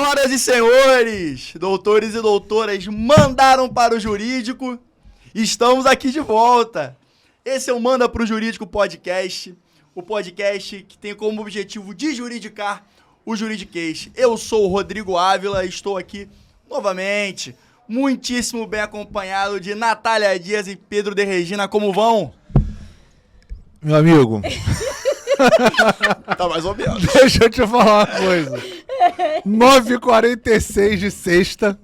Senhoras e senhores, doutores e doutoras, mandaram para o jurídico. Estamos aqui de volta. Esse é o Manda pro Jurídico Podcast, o podcast que tem como objetivo de juridicar o juridiquês. Eu sou o Rodrigo Ávila e estou aqui novamente, muitíssimo bem acompanhado de Natália Dias e Pedro de Regina. Como vão? Meu amigo, Tá mais ou menos. deixa eu te falar uma coisa. 9h46 de sexta,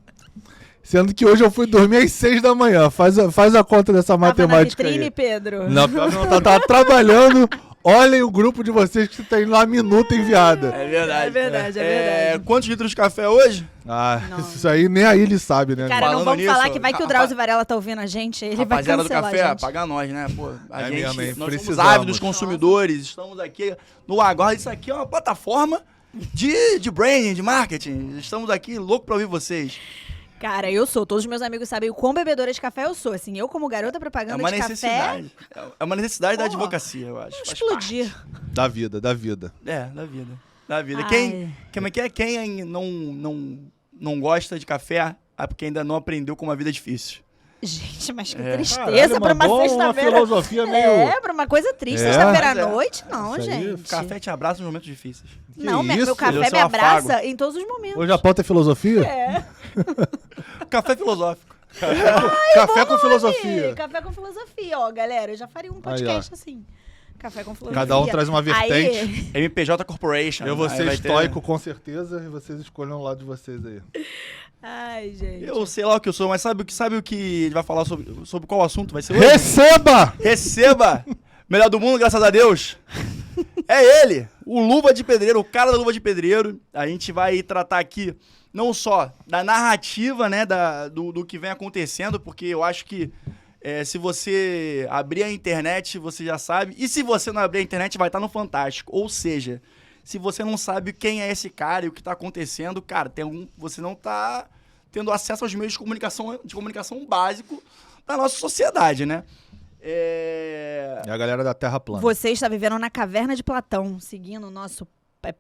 sendo que hoje eu fui dormir às 6 da manhã. Faz a conta dessa matemática na vitrine, aí. Pedro? Não, pior que não, tava trabalhando. Olhem o grupo de vocês que tem lá a minuta enviada. É verdade. É verdade. Quantos litros de café hoje? Ah, Não. isso aí nem aí ele sabe, né? Cara, não Falando vamos nisso, falar que vai que o Drauzio Varela tá ouvindo a gente, ele vai Rapaziada do cancelar café, a gente. paga nós, né? Pô, a É gente, mesmo, hein? nós somos Precisamos. ávidos consumidores, estamos aqui no Agora. Isso aqui é uma plataforma de branding, de marketing. Estamos aqui louco pra ouvir vocês. Cara, eu sou, todos os meus amigos sabem o quão bebedora de café eu sou. Assim, eu como garota É propaganda uma de necessidade. café, É uma necessidade da Pô, advocacia, eu acho. vamos Faz explodir. Da vida. parte. É, da vida. Da vida. Ai. Quem não gosta de café é porque ainda não aprendeu como a vida é difícil. Gente, mas que É. tristeza Caralho, pra uma mandou uma sexta-feira. filosofia meio... É, pra uma coisa triste, É. sexta-feira Mas é. à noite, não, Isso aí, gente. O café te abraça nos momentos difíceis. Que Não, isso? meu Ele café é me seu afago. abraça em todos os momentos. Hoje a pauta é filosofia? É. Café filosófico. Café com filosofia. Café com filosofia, ó, galera. Eu já faria um podcast assim. Café com filosofia. Cada um traz uma vertente. Aí, MPJ Corporation. Eu vou Aí ser vai ter- estoico com certeza e vocês escolham o lado de vocês aí. ai, gente. Eu sei lá o que eu sou, mas sabe o que ele vai falar sobre qual assunto vai ser hoje? Receba! Receba! Melhor do mundo, graças a Deus. É ele, o Luva de Pedreiro, o cara da Luva de Pedreiro. A gente vai tratar aqui não só da narrativa, né, do que vem acontecendo, porque eu acho que se você abrir a internet, você já sabe. E se você não abrir a internet, vai estar no Fantástico. Ou seja, se você não sabe quem é esse cara e o que está acontecendo, cara, você não está tendo acesso aos meios de comunicação básico da nossa sociedade, né? É a galera da Terra plana. Você está vivendo na caverna de Platão, seguindo o nosso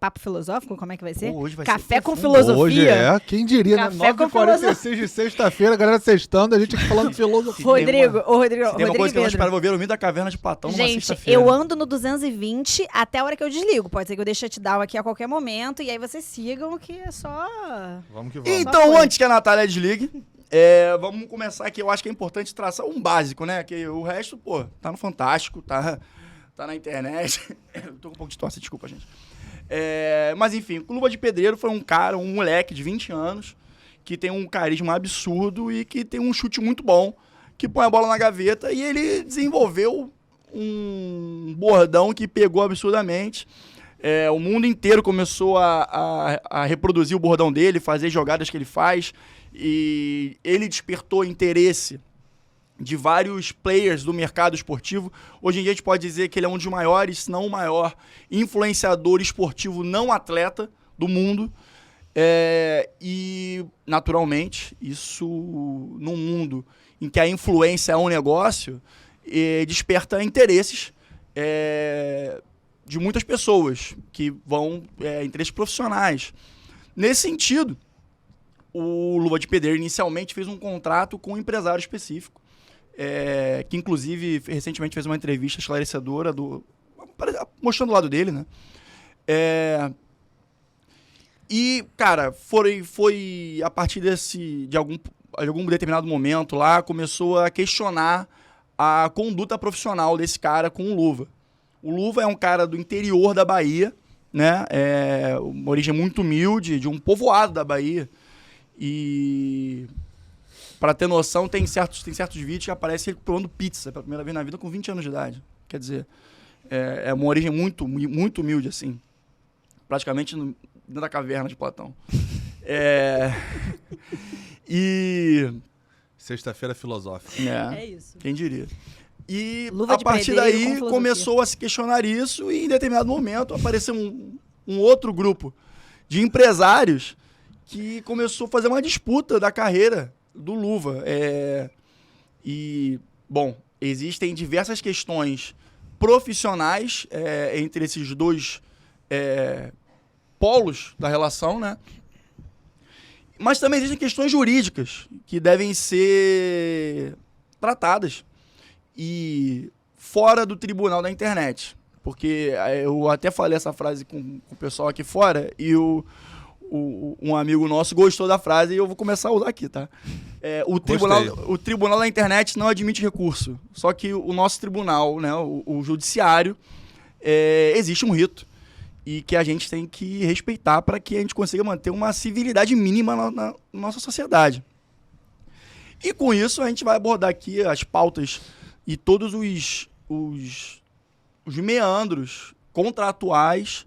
papo filosófico, como é que vai ser? Pô, hoje vai Café ser com profundo. filosofia. Hoje quem diria, né? Café com 9h46 de sexta-feira, a galera sextando, a gente aqui falando de filosofia. Rodrigo, Se tem uma Rodrigo coisa que eu não Pedro. esperava ver, o meio da caverna de Platão numa Gente, sexta-feira. eu ando no 220 até a hora que eu desligo. Pode ser que eu deixe shutdown aqui a qualquer momento. E aí vocês sigam, que é só... Vamos que vamos. Então, Só foi. antes que a Natália desligue, vamos começar aqui. Eu acho que é importante traçar um básico, né? Que o resto, pô, tá no Fantástico, tá na internet. Eu tô com um pouco de tosse, desculpa, gente. Mas enfim, o Luva de Pedreiro foi um moleque de 20 anos, que tem um carisma absurdo e que tem um chute muito bom, que põe a bola na gaveta e ele desenvolveu um bordão que pegou absurdamente. O mundo inteiro começou a reproduzir o bordão dele, fazer jogadas que ele faz, e ele despertou interesse de vários players do mercado esportivo. Hoje em dia a gente pode dizer que ele é um dos maiores, se não o maior, influenciador esportivo não atleta do mundo. E, naturalmente, isso num mundo em que a influência é um negócio, desperta interesses de muitas pessoas que vão, interesses profissionais. Nesse sentido, o Luva de Pedreiro inicialmente fez um contrato com um empresário específico, que inclusive recentemente fez uma entrevista esclarecedora mostrando o lado dele, né? E, cara, foi a partir de algum determinado momento lá, começou a questionar a conduta profissional desse cara com o Luva. O Luva é um cara do interior da Bahia, né? Uma origem muito humilde, de um povoado da Bahia. E, para ter noção, tem certos vídeos que aparece ele provando pizza pela primeira vez na vida com 20 anos de idade. Quer dizer, é uma origem muito, muito humilde, assim. Praticamente dentro da caverna de Platão. E... Sexta-feira filosófica. É isso. Quem diria? E Luva a de partir pedreiro com daí filosofia. começou a se questionar isso e em determinado momento apareceu um outro grupo de empresários que começou a fazer uma disputa da carreira do Luva. E, bom, existem diversas questões profissionais entre esses dois polos da relação, né? Mas também existem questões jurídicas que devem ser tratadas e fora do tribunal da internet. Porque eu até falei essa frase com o pessoal aqui fora e um amigo nosso gostou da frase e eu vou começar a usar aqui, tá? O tribunal da internet não admite recurso. Só que o nosso tribunal, né, o judiciário, existe um rito e que a gente tem que respeitar para que a gente consiga manter uma civilidade mínima na nossa sociedade. E com isso a gente vai abordar aqui as pautas e todos os meandros contratuais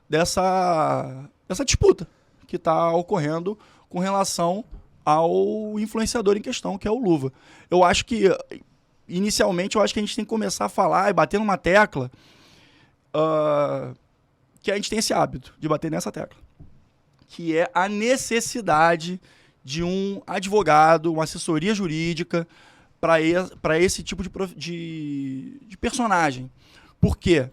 dessa disputa que está ocorrendo com relação ao influenciador em questão, que é o Luva. Eu acho que, inicialmente, a gente tem que começar a falar e bater numa tecla que a gente tem esse hábito de bater nessa tecla, que é a necessidade de um advogado, uma assessoria jurídica para esse tipo de personagem. Por quê?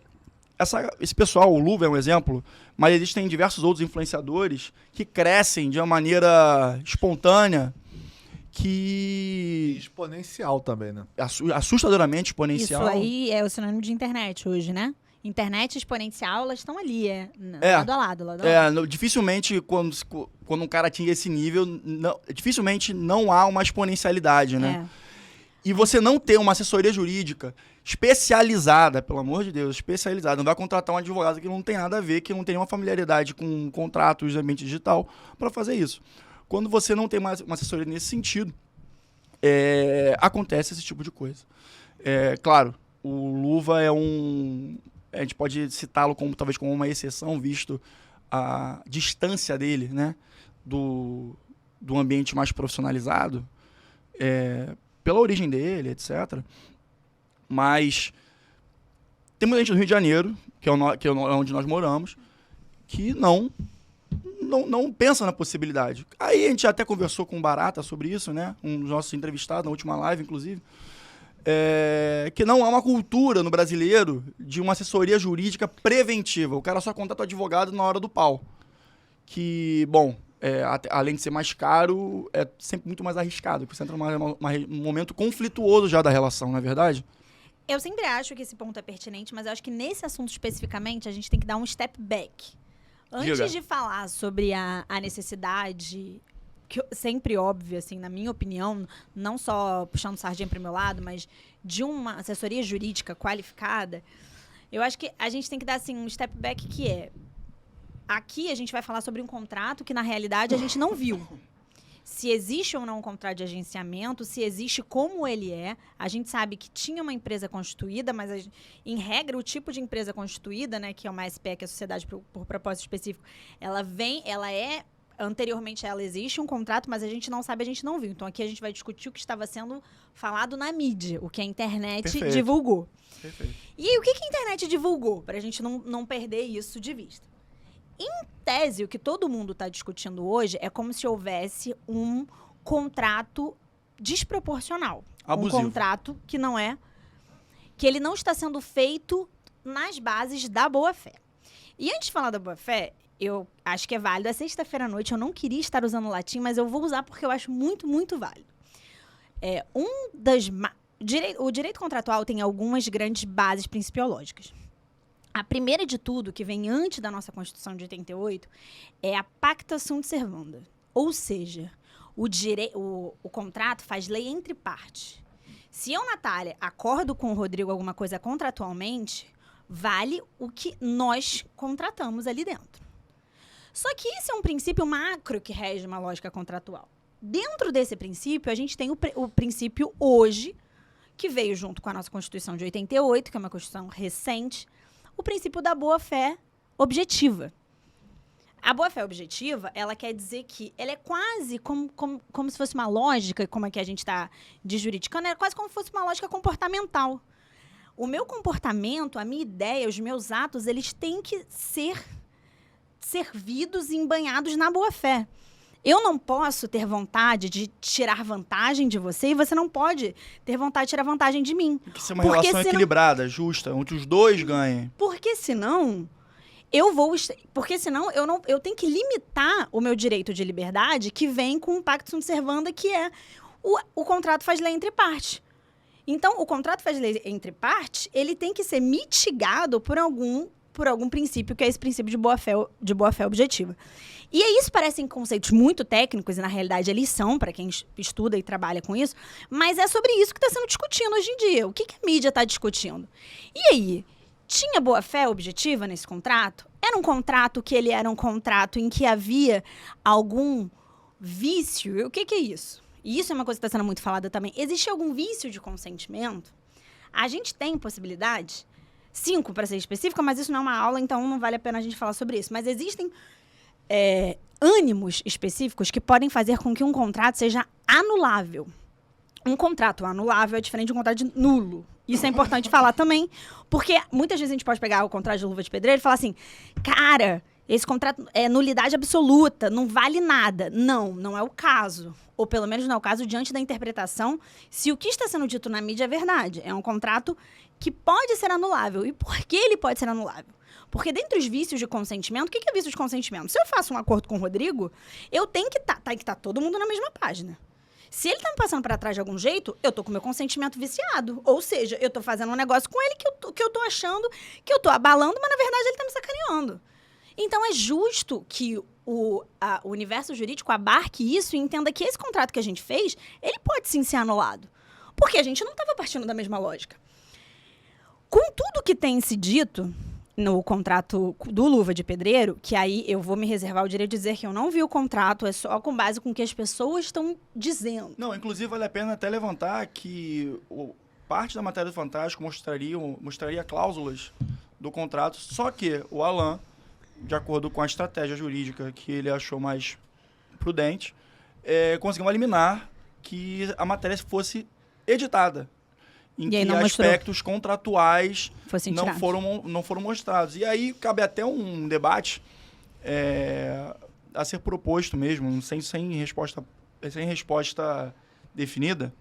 Esse pessoal, o Luva é um exemplo, mas existem diversos outros influenciadores que crescem de uma maneira espontânea, que... Exponencial também, né? Assustadoramente exponencial. Isso aí é o sinônimo de internet hoje, né? Internet exponencial, elas estão ali, lado a lado. Dificilmente, quando um cara atinge esse nível, dificilmente não há uma exponencialidade, né? E você não ter uma assessoria jurídica especializada, pelo amor de Deus, especializada. Não vai contratar um advogado que não tem nada a ver, que não tem nenhuma familiaridade com contratos de ambiente digital para fazer isso. Quando você não tem uma assessoria nesse sentido, acontece esse tipo de coisa. Claro, o Luva a gente pode citá-lo talvez como uma exceção, visto a distância dele, né, do ambiente mais profissionalizado, pela origem dele, etc. Mas tem muita gente do Rio de Janeiro, que é onde nós moramos, que não pensa na possibilidade. Aí a gente até conversou com o Barata sobre isso, né? Um dos nossos entrevistados, na última live, inclusive, que não há uma cultura no brasileiro de uma assessoria jurídica preventiva. O cara só contrata o advogado na hora do pau. Que, bom... além de ser mais caro, é sempre muito mais arriscado, porque você entra num momento conflituoso já da relação, não é verdade? Eu sempre acho que esse ponto é pertinente, mas eu acho que nesse assunto especificamente a gente tem que dar um step back. Antes de falar sobre a necessidade, que sempre óbvia, assim, na minha opinião, não só puxando sardinha para o meu lado, mas de uma assessoria jurídica qualificada, eu acho que a gente tem que dar assim, um step back que é... Aqui a gente vai falar sobre um contrato que, na realidade, a gente não viu. Se existe ou não um contrato de agenciamento, se existe, como ele é. A gente sabe que tinha uma empresa constituída, mas, em regra, o tipo de empresa constituída, né, que é uma SPE, que é a Sociedade por Propósito Específico, anteriormente ela existe um contrato, mas a gente não sabe, a gente não viu. Então, aqui a gente vai discutir o que estava sendo falado na mídia, o que a internet divulgou. Perfeito. E aí, o que a internet divulgou? Para a gente não perder isso de vista. Em tese, o que todo mundo está discutindo hoje é como se houvesse um contrato desproporcional. Abusivo. Um contrato que ele não está sendo feito nas bases da boa-fé. E antes de falar da boa-fé, eu acho que é válido. É sexta-feira à noite, eu não queria estar usando latim, mas eu vou usar porque eu acho muito, muito válido. O direito contratual tem algumas grandes bases principiológicas. A primeira de tudo, que vem antes da nossa Constituição de 88, é a pacta sunt servanda. Ou seja, o contrato faz lei entre partes. Se eu, Natália, acordo com o Rodrigo alguma coisa contratualmente, vale o que nós contratamos ali dentro. Só que esse é um princípio macro que rege uma lógica contratual. Dentro desse princípio, a gente tem o princípio hoje, que veio junto com a nossa Constituição de 88, que é uma Constituição recente, o princípio da boa-fé objetiva. A boa-fé objetiva, ela quer dizer que ela é quase como se fosse uma lógica, como aqui a gente está desjuridicando, é quase como se fosse uma lógica comportamental. O meu comportamento, a minha ideia, os meus atos, eles têm que ser servidos e embanhados na boa-fé. Eu não posso ter vontade de tirar vantagem de você e você não pode ter vontade de tirar vantagem de mim. Tem que ser uma relação equilibrada, justa, onde os dois ganhem. Porque senão eu vou... Porque senão eu tenho que limitar o meu direito de liberdade que vem com o pacto sunt servanda, que é o contrato faz lei entre partes. Então, o contrato faz lei entre partes, ele tem que ser mitigado por algum princípio, que é esse princípio de boa-fé objetiva. E aí, isso parecem conceitos muito técnicos, e na realidade eles são, para quem estuda e trabalha com isso, mas é sobre isso que está sendo discutido hoje em dia. O que a mídia está discutindo? E aí, tinha boa-fé objetiva nesse contrato? Era um contrato que ele era um contrato em que havia algum vício? E o que é isso? E isso é uma coisa que está sendo muito falada também. Existe algum vício de consentimento? A gente tem possibilidade, 5 para ser específica, mas isso não é uma aula, então não vale a pena a gente falar sobre isso. Mas existem ânimos específicos que podem fazer com que um contrato seja anulável. Um contrato anulável é diferente de um contrato nulo. Isso é importante falar também, porque muitas vezes a gente pode pegar o contrato de luva de pedreiro e falar assim, cara, esse contrato é nulidade absoluta, não vale nada. Não, não é o caso. Ou pelo menos não é o caso diante da interpretação, se o que está sendo dito na mídia é verdade. É um contrato que pode ser anulável. E por que ele pode ser anulável? Porque dentre os vícios de consentimento, o que é vício de consentimento? Se eu faço um acordo com o Rodrigo, eu tenho que estar todo mundo na mesma página. Se ele tá me passando para trás de algum jeito, eu tô com meu consentimento viciado. Ou seja, eu tô fazendo um negócio com ele que eu tô achando que eu tô abalando, mas na verdade ele tá me sacaneando. Então é justo que o universo jurídico abarque isso e entenda que esse contrato que a gente fez, ele pode sim ser anulado. Porque a gente não estava partindo da mesma lógica. Com tudo que tem se dito no contrato do Luva de Pedreiro, que aí eu vou me reservar o direito de dizer que eu não vi o contrato, é só com base com o que as pessoas estão dizendo. Não, inclusive vale a pena até levantar que parte da matéria do Fantástico mostraria cláusulas do contrato, só que o Alan, de acordo com a estratégia jurídica que ele achou mais prudente, conseguiu eliminar que a matéria fosse editada, em que aspectos contratuais não foram mostrados. E aí cabe até um debate a ser proposto mesmo, sem resposta definida,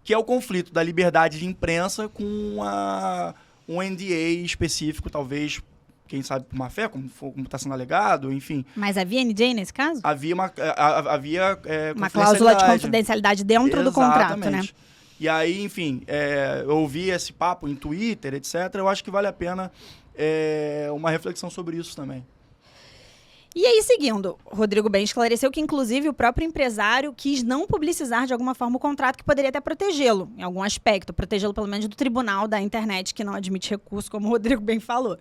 que é o conflito da liberdade de imprensa com um NDA específico, talvez, quem sabe por má fé, como está sendo alegado, enfim. Mas havia NDA nesse caso? Havia uma cláusula de confidencialidade dentro do contrato, né? E aí, enfim, eu ouvi esse papo em Twitter, etc. Eu acho que vale a pena uma reflexão sobre isso também. E aí, seguindo, Rodrigo bem esclareceu que, inclusive, o próprio empresário quis não publicizar de alguma forma o contrato que poderia até protegê-lo, em algum aspecto, protegê-lo pelo menos do tribunal da internet, que não admite recurso, como o Rodrigo bem falou.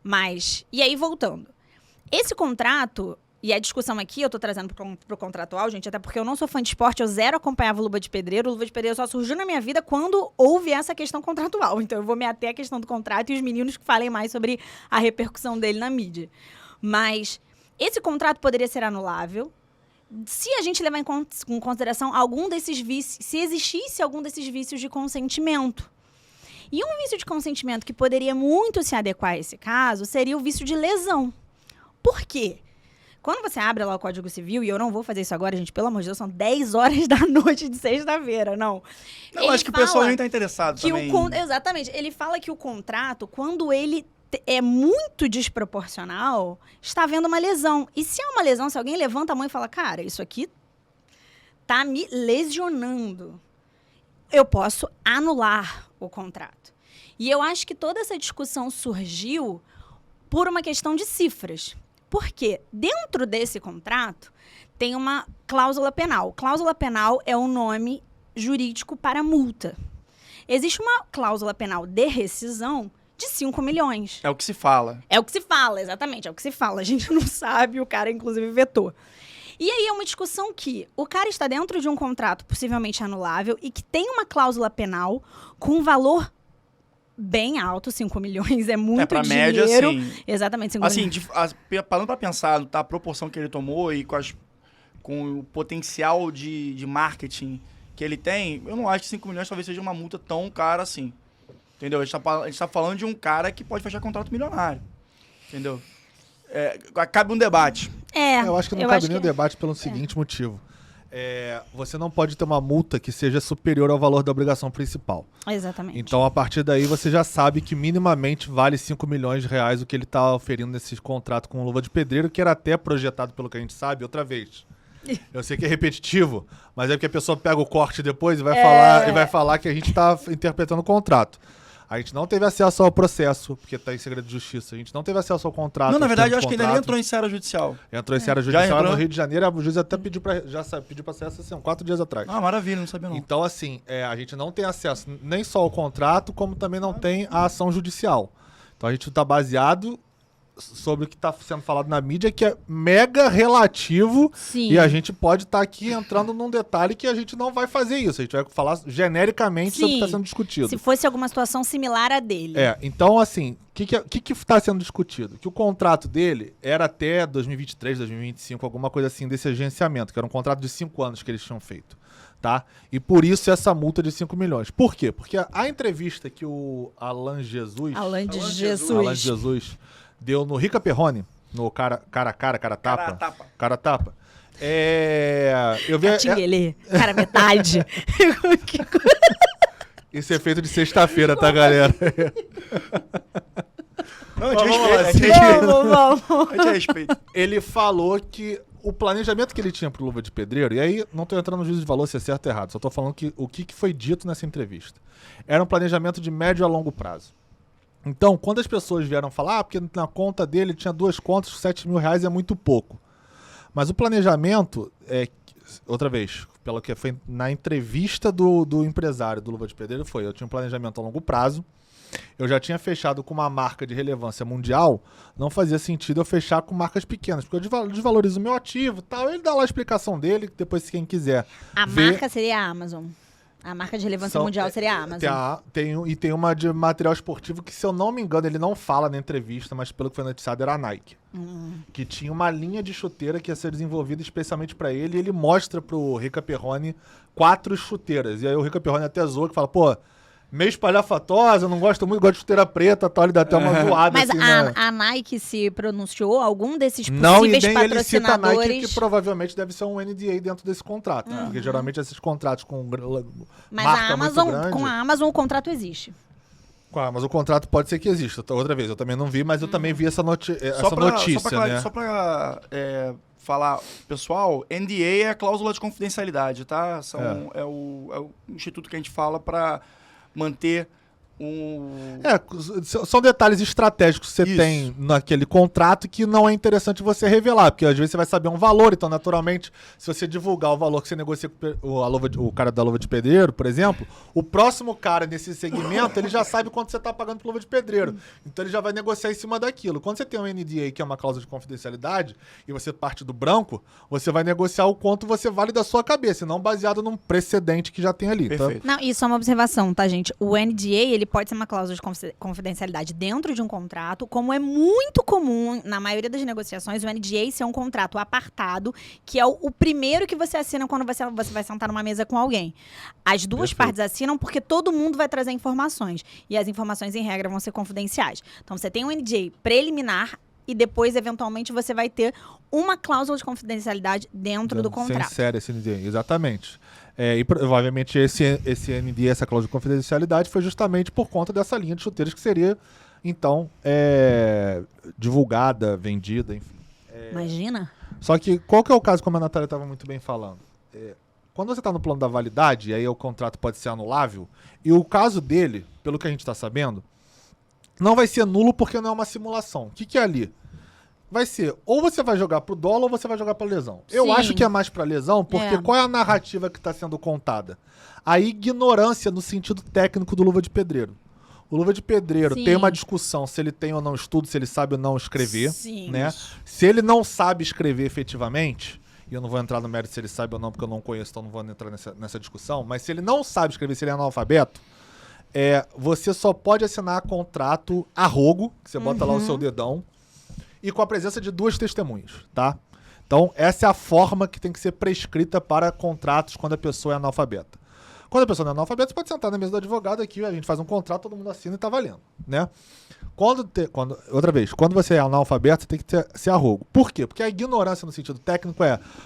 Mas, e aí, voltando. Esse contrato, e a discussão aqui, eu tô trazendo pro contratual, gente, até porque eu não sou fã de esporte, eu zero acompanhava o Luva de Pedreiro. O Luva de Pedreiro só surgiu na minha vida quando houve essa questão contratual. Então, eu vou me ater à questão do contrato e os meninos que falem mais sobre a repercussão dele na mídia. Mas esse contrato poderia ser anulável se a gente levar em consideração algum desses vícios, se existisse algum desses vícios de consentimento. E um vício de consentimento que poderia muito se adequar a esse caso seria o vício de lesão. Por quê? Quando você abre lá o Código Civil, e eu não vou fazer isso agora, gente, pelo amor de Deus, são 10 horas da noite de sexta-feira, não. Eu acho que o pessoal nem está interessado também. Exatamente. Ele fala que o contrato, quando ele é muito desproporcional, está havendo uma lesão. E se é uma lesão, se alguém levanta a mão e fala, cara, isso aqui tá me lesionando, eu posso anular o contrato. E eu acho que toda essa discussão surgiu por uma questão de cifras. Porque dentro desse contrato tem uma cláusula penal. Cláusula penal é um nome jurídico para multa. Existe uma cláusula penal de rescisão de 5 milhões. É o que se fala. É o que se fala, exatamente. É o que se fala. A gente não sabe, o cara, inclusive, vetou. E aí é uma discussão que o cara está dentro de um contrato possivelmente anulável e que tem uma cláusula penal com um valor bem alto, 5 milhões é muito pra dinheiro. Média, assim, exatamente, 5 milhões. Parando para pensar, tá, a proporção que ele tomou e com o potencial de marketing que ele tem, eu não acho que 5 milhões talvez seja uma multa tão cara assim. Entendeu? A gente tá falando de um cara que pode fechar contrato milionário. Entendeu? Cabe um debate. Eu acho que não cabe nem o debate pelo seguinte motivo. você não pode ter uma multa que seja superior ao valor da obrigação principal. Exatamente. Então, a partir daí, você já sabe que minimamente vale 5 milhões de reais o que ele está oferindo nesse contrato com o Luva de Pedreiro, que era até projetado, pelo que a gente sabe, outra vez. Eu sei que é repetitivo, mas é porque a pessoa pega o corte depois e vai falar que a gente está interpretando o contrato. A gente não teve acesso ao processo, porque está em segredo de justiça. A gente não teve acesso ao contrato. Não, na verdade, eu acho que ainda nem entrou em seara judicial. Entrou em seara judicial no Rio de Janeiro. O juiz até pediu para acesso assim, 4 dias atrás. Ah, maravilha, não sabia não. Então, assim, a gente não tem acesso nem só ao contrato, como também não tem a ação judicial. Então, a gente está baseado sobre o que está sendo falado na mídia, que é mega relativo. Sim. E a gente pode estar aqui entrando num detalhe que a gente não vai fazer isso. A gente vai falar genericamente sobre o que está sendo discutido. Se fosse alguma situação similar à dele. Então, assim, o que está sendo discutido? Que o contrato dele era até 2023, 2025, alguma coisa assim, desse agenciamento, que era um contrato de 5 anos que eles tinham feito. Tá? E por isso essa multa de 5 milhões. Por quê? Porque a entrevista que o Alan Jesus deu no Rica Perrone, no cara tapa. Eu vi cara metade. Isso é feito de sexta-feira, tá, galera? Não, a gente respeita. Ele falou que o planejamento que ele tinha pro Luva de Pedreiro, e aí não tô entrando no juízo de valor se é certo ou errado, só tô falando que o que foi dito nessa entrevista. Era um planejamento de médio a longo prazo. Então, quando as pessoas vieram falar, porque na conta dele tinha 2 contas, 7 mil reais é muito pouco. Mas o planejamento, outra vez, pelo que foi na entrevista do empresário do Luva de Pedreiro, eu tinha um planejamento a longo prazo, eu já tinha fechado com uma marca de relevância mundial, não fazia sentido eu fechar com marcas pequenas, porque eu desvalorizo o meu ativo e tal. Ele dá lá a explicação dele, depois se quem quiser marca seria a Amazon. A marca de relevância mundial seria a Amazon. Tem uma de material esportivo que, se eu não me engano, ele não fala na entrevista, mas pelo que foi noticiado, era a Nike. Que tinha uma linha de chuteira que ia ser desenvolvida especialmente para ele, e ele mostra pro Rica Perrone 4 chuteiras. E aí o Rica Perrone até zoa, que fala, meio espalhafatosa, eu não gosto muito, gosto de chuteira preta, tal, ele dá até uma zoada. Mas assim, a Nike se pronunciou? Algum desses possíveis não, e nem patrocinadores? Ele cita a Nike, que provavelmente deve ser um NDA dentro desse contrato, porque geralmente esses contratos com mas marca a Amazon, muito grande, com a Amazon o contrato existe. Mas o contrato pode ser que exista. Outra vez, eu também não vi, mas eu também vi essa notícia, né? Só pra falar, pessoal, NDA é a cláusula de confidencialidade, tá? É o instituto que a gente fala pra manter são detalhes estratégicos que você tem naquele contrato que não é interessante você revelar, porque às vezes você vai saber um valor, então naturalmente, se você divulgar o valor que você negocia com o cara da Luva de Pedreiro, por exemplo, o próximo cara nesse segmento, ele já sabe quanto você está pagando pro Luva de Pedreiro, então ele já vai negociar em cima daquilo. Quando você tem um NDA, que é uma cláusula de confidencialidade, e você parte do branco, você vai negociar o quanto você vale da sua cabeça, e não baseado num precedente que já tem ali. Perfeito. Não, isso é uma observação, tá, gente? O NDA, ele pode ser uma cláusula de confidencialidade dentro de um contrato, como é muito comum na maioria das negociações, o NDA ser um contrato apartado, que é o primeiro que você assina quando você vai sentar numa mesa com alguém. As duas partes assinam porque todo mundo vai trazer informações, e as informações, em regra, vão ser confidenciais. Então, você tem um NDA preliminar, e depois, eventualmente, você vai ter uma cláusula de confidencialidade dentro do contrato. Sem série esse NDA, exatamente. E provavelmente esse NDA, essa cláusula de confidencialidade, foi justamente por conta dessa linha de chuteiras que seria, então, divulgada, vendida, enfim. Imagina. Só que, qual que é o caso, como a Natália estava muito bem falando? Quando você está no plano da validade, e aí o contrato pode ser anulável, e o caso dele, pelo que a gente está sabendo, não vai ser nulo porque não é uma simulação. O que é ali? Vai ser, ou você vai jogar pro dolo ou você vai jogar pra lesão. Sim. Eu acho que é mais pra lesão, porque qual é a narrativa que está sendo contada? A ignorância no sentido técnico do Luva de Pedreiro. O Luva de Pedreiro tem uma discussão se ele tem ou não estudo, se ele sabe ou não escrever. Sim. Né? Se ele não sabe escrever efetivamente, e eu não vou entrar no mérito se ele sabe ou não, porque eu não conheço, então não vou entrar nessa discussão, mas se ele não sabe escrever, se ele é analfabeto, você só pode assinar contrato a rogo, que você bota lá o seu dedão, e com a presença de 2 testemunhas, tá? Então, essa é a forma que tem que ser prescrita para contratos quando a pessoa é analfabeta. Quando a pessoa não é analfabeta, você pode sentar na mesa do advogado aqui, a gente faz um contrato, todo mundo assina e tá valendo, né? Quando você é analfabeto, você tem que ser arrogo. Por quê? Porque a ignorância no sentido técnico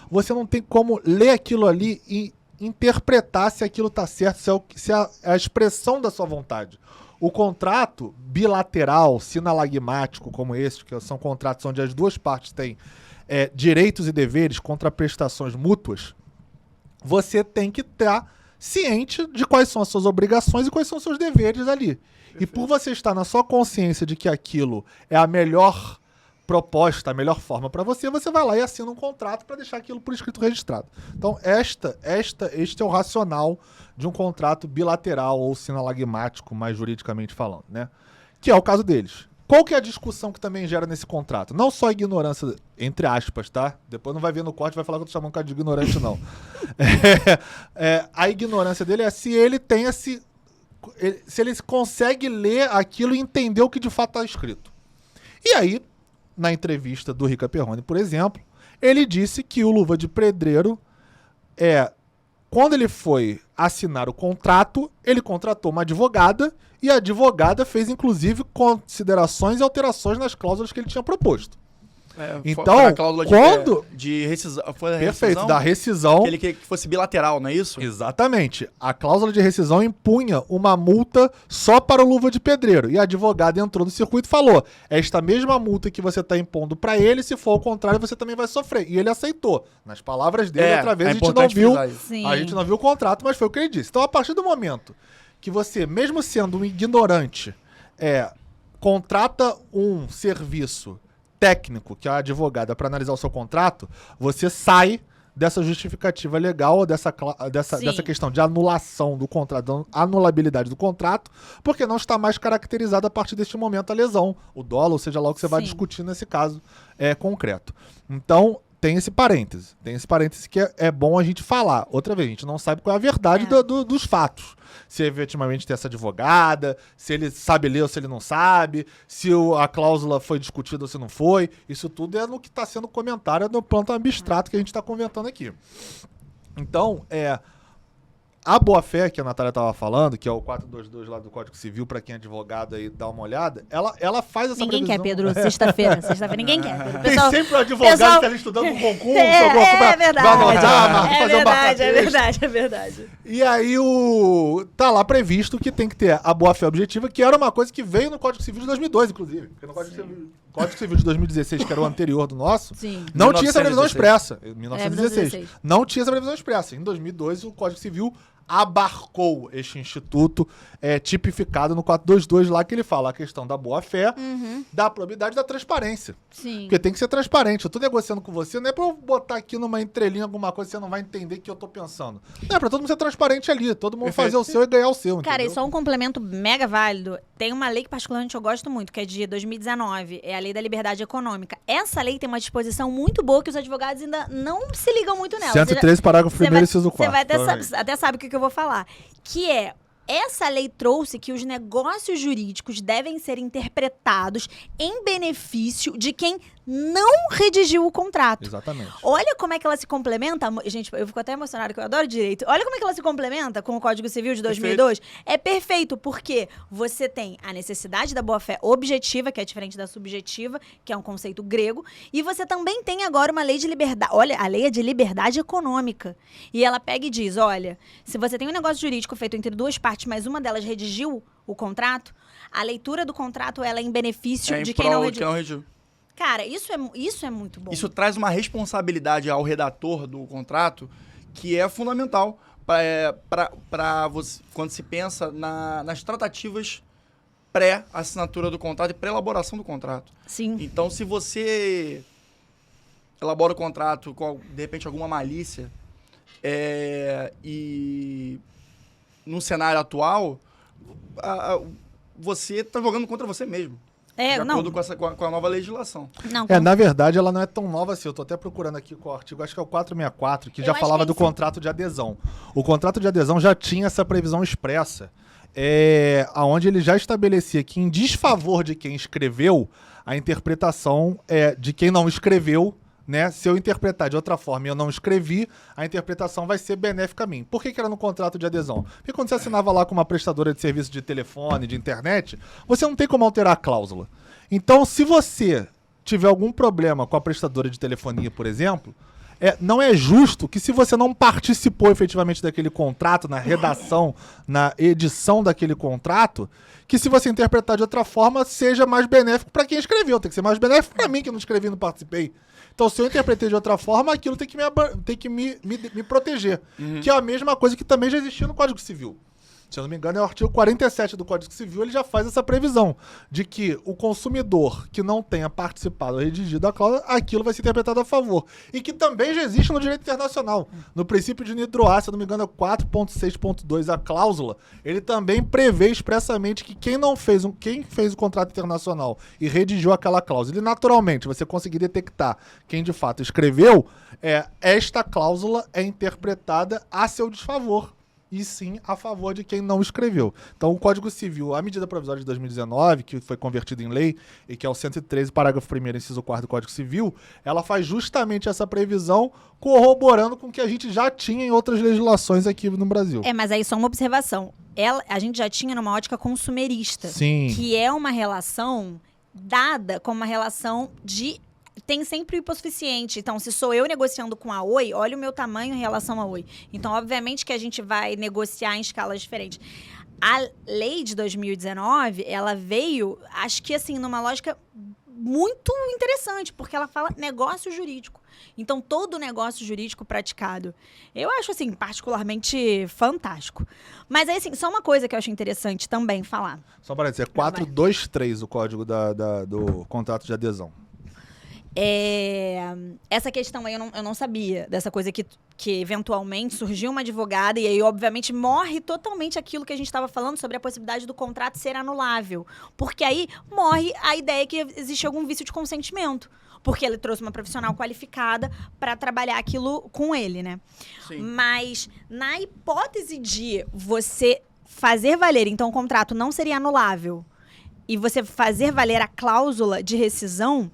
você não tem como ler aquilo ali e interpretar se aquilo está certo, se é a expressão da sua vontade. O contrato bilateral, sinalagmático como esse, que são contratos onde as duas partes têm direitos e deveres contra prestações mútuas, você tem que estar ciente de quais são as suas obrigações e quais são os seus deveres ali. Perfeito. E por você estar na sua consciência de que aquilo é a melhor proposta, a melhor forma para você, você vai lá e assina um contrato para deixar aquilo por escrito registrado. Então, este é o racional de um contrato bilateral ou sinalagmático, mais juridicamente falando, né? Que é o caso deles. Qual que é a discussão que também gera nesse contrato? Não só a ignorância, entre aspas, tá? Depois não vai ver no corte e vai falar que eu tô chamando o cara de ignorante, não. A ignorância dele é se ele tem se ele consegue ler aquilo e entender o que de fato está escrito. E aí, na entrevista do Rica Perrone, por exemplo, ele disse que o Luva de Pedreiro, quando ele foi assinar o contrato, ele contratou uma advogada e a advogada fez, inclusive, considerações e alterações nas cláusulas que ele tinha proposto. Então, a cláusula de rescisão. Foi a perfeito, da rescisão. Que ele queria que fosse bilateral, não é isso? Exatamente. A cláusula de rescisão impunha uma multa só para o Luva de Pedreiro. E a advogada entrou no circuito e falou: esta mesma multa que você está impondo para ele, se for ao contrário, você também vai sofrer. E ele aceitou. Nas palavras dele, outra vez, a gente não viu o contrato, mas foi o que ele disse. Então, a partir do momento que você, mesmo sendo um ignorante, contrata um serviço técnico, que é a advogada, para analisar o seu contrato, você sai dessa justificativa legal, dessa questão de anulação do contrato, anulabilidade do contrato, porque não está mais caracterizada a partir deste momento a lesão, o dolo, ou seja lá o que você vai discutir nesse caso concreto. Então, tem esse parêntese que é bom a gente falar. Outra vez, a gente não sabe qual é a verdade dos fatos. Se efetivamente tem essa advogada, se ele sabe ler ou se ele não sabe, se a cláusula foi discutida ou se não foi. Isso tudo é no que está sendo comentário no plano abstrato que a gente está comentando aqui. Então, a boa-fé que a Natália estava falando, que é o 422 lá do Código Civil, para quem é advogado aí dá uma olhada, ela faz essa Ninguém previsão. quer, Pedro, sexta-feira ninguém quer. Pedro. Tem sempre um advogado que está estudando um concurso, é verdade. É verdade. E aí tá lá previsto que tem que ter a boa-fé objetiva, que era uma coisa que veio no Código Civil de 2002, inclusive. Porque no Código Civil de 2016, que era o anterior do nosso, não tinha essa previsão expressa. Em 1916. Não tinha essa previsão expressa. Em 2002, o Código Civil abarcou este instituto tipificado no 422 lá, que ele fala a questão da boa-fé, da probidade e da transparência. Sim. Porque tem que ser transparente. Eu tô negociando com você, não é pra eu botar aqui numa entrelinha alguma coisa que você não vai entender o que eu tô pensando. Não, é pra todo mundo ser transparente ali, todo mundo fazer o seu e ganhar o seu, Cara, entendeu? e só um complemento mega válido. Tem uma lei que particularmente eu gosto muito, que é de 2019, é a Lei da Liberdade Econômica. Essa lei tem uma disposição muito boa que os advogados ainda não se ligam muito nela. 113, parágrafo 1º, inciso 4. Você vai até sabe o que eu vou falar. Que essa lei trouxe que os negócios jurídicos devem ser interpretados em benefício de quem não redigiu o contrato. Exatamente. Olha como é que ela se complementa. Gente, eu fico até emocionada, que eu adoro direito. Olha como é que ela se complementa com o Código Civil de 2002. Perfeito. É perfeito, porque você tem a necessidade da boa-fé objetiva, que é diferente da subjetiva, que é um conceito grego, e você também tem agora uma lei de liberdade. Olha, a lei é de liberdade econômica. E ela pega e diz, olha, se você tem um negócio jurídico feito entre duas partes, mas uma delas redigiu o contrato, a leitura do contrato ela é em benefício de quem não redigiu. Cara, isso é muito bom. Isso traz uma responsabilidade ao redator do contrato que é fundamental para você, quando se pensa nas tratativas pré-assinatura do contrato e pré-elaboração do contrato. Sim. Então, se você elabora o contrato com, de repente, alguma malícia e no cenário atual, você está jogando contra você mesmo. De acordo com a nova legislação. Na verdade, ela não é tão nova assim. Eu tô até procurando aqui com o artigo, acho que é o 464, que já falava do contrato de adesão. O contrato de adesão já tinha essa previsão expressa, onde ele já estabelecia que, em desfavor de quem escreveu, a interpretação de quem não escreveu né? Se eu interpretar de outra forma e eu não escrevi, a interpretação vai ser benéfica a mim. Por que era no contrato de adesão? Porque quando você assinava lá com uma prestadora de serviço de telefone, de internet, você não tem como alterar a cláusula. Então, se você tiver algum problema com a prestadora de telefonia, por exemplo, não é justo que, se você não participou efetivamente daquele contrato, na redação, na edição daquele contrato, que, se você interpretar de outra forma, seja mais benéfico para quem escreveu. Tem que ser mais benéfico para mim, que não escrevi e não participei. Então, se eu interpretei de outra forma, aquilo tem que me proteger. Que é a mesma coisa que também já existia no Código Civil. Se eu não me engano, é o artigo 47 do Código Civil, ele já faz essa previsão de que o consumidor que não tenha participado ou redigido a cláusula, aquilo vai ser interpretado a favor. E que também já existe no direito internacional. No princípio de Nidroá, se eu não me engano, é 4.6.2, a cláusula, ele também prevê expressamente que quem fez o contrato internacional e redigiu aquela cláusula, e naturalmente você conseguir detectar quem de fato escreveu, esta cláusula é interpretada a seu desfavor. E sim a favor de quem não escreveu. Então, o Código Civil, a medida provisória de 2019, que foi convertida em lei, e que é o 113, parágrafo 1º, inciso 4º do Código Civil, ela faz justamente essa previsão, corroborando com o que a gente já tinha em outras legislações aqui no Brasil. Mas aí só uma observação. A gente já tinha numa ótica consumerista. Sim. Que é uma relação dada como uma relação de... Tem sempre o hipossuficiente. Então, se sou eu negociando com a Oi, olha o meu tamanho em relação a Oi. Então, obviamente que a gente vai negociar em escalas diferentes. A lei de 2019, ela veio, acho que assim, numa lógica muito interessante, porque ela fala negócio jurídico. Então, todo negócio jurídico praticado. Eu acho, assim, particularmente fantástico. Mas, aí, assim, só uma coisa que eu acho interessante também falar. Só para dizer, 423 o código do contrato de adesão. Essa questão aí eu não sabia, dessa coisa que eventualmente surgiu uma advogada e aí obviamente morre totalmente aquilo que a gente estava falando sobre a possibilidade do contrato ser anulável, porque aí morre a ideia que existe algum vício de consentimento, porque ele trouxe uma profissional qualificada para trabalhar aquilo com ele, né? Sim. Mas na hipótese de você fazer valer, então o contrato não seria anulável e você fazer valer a cláusula de rescisão,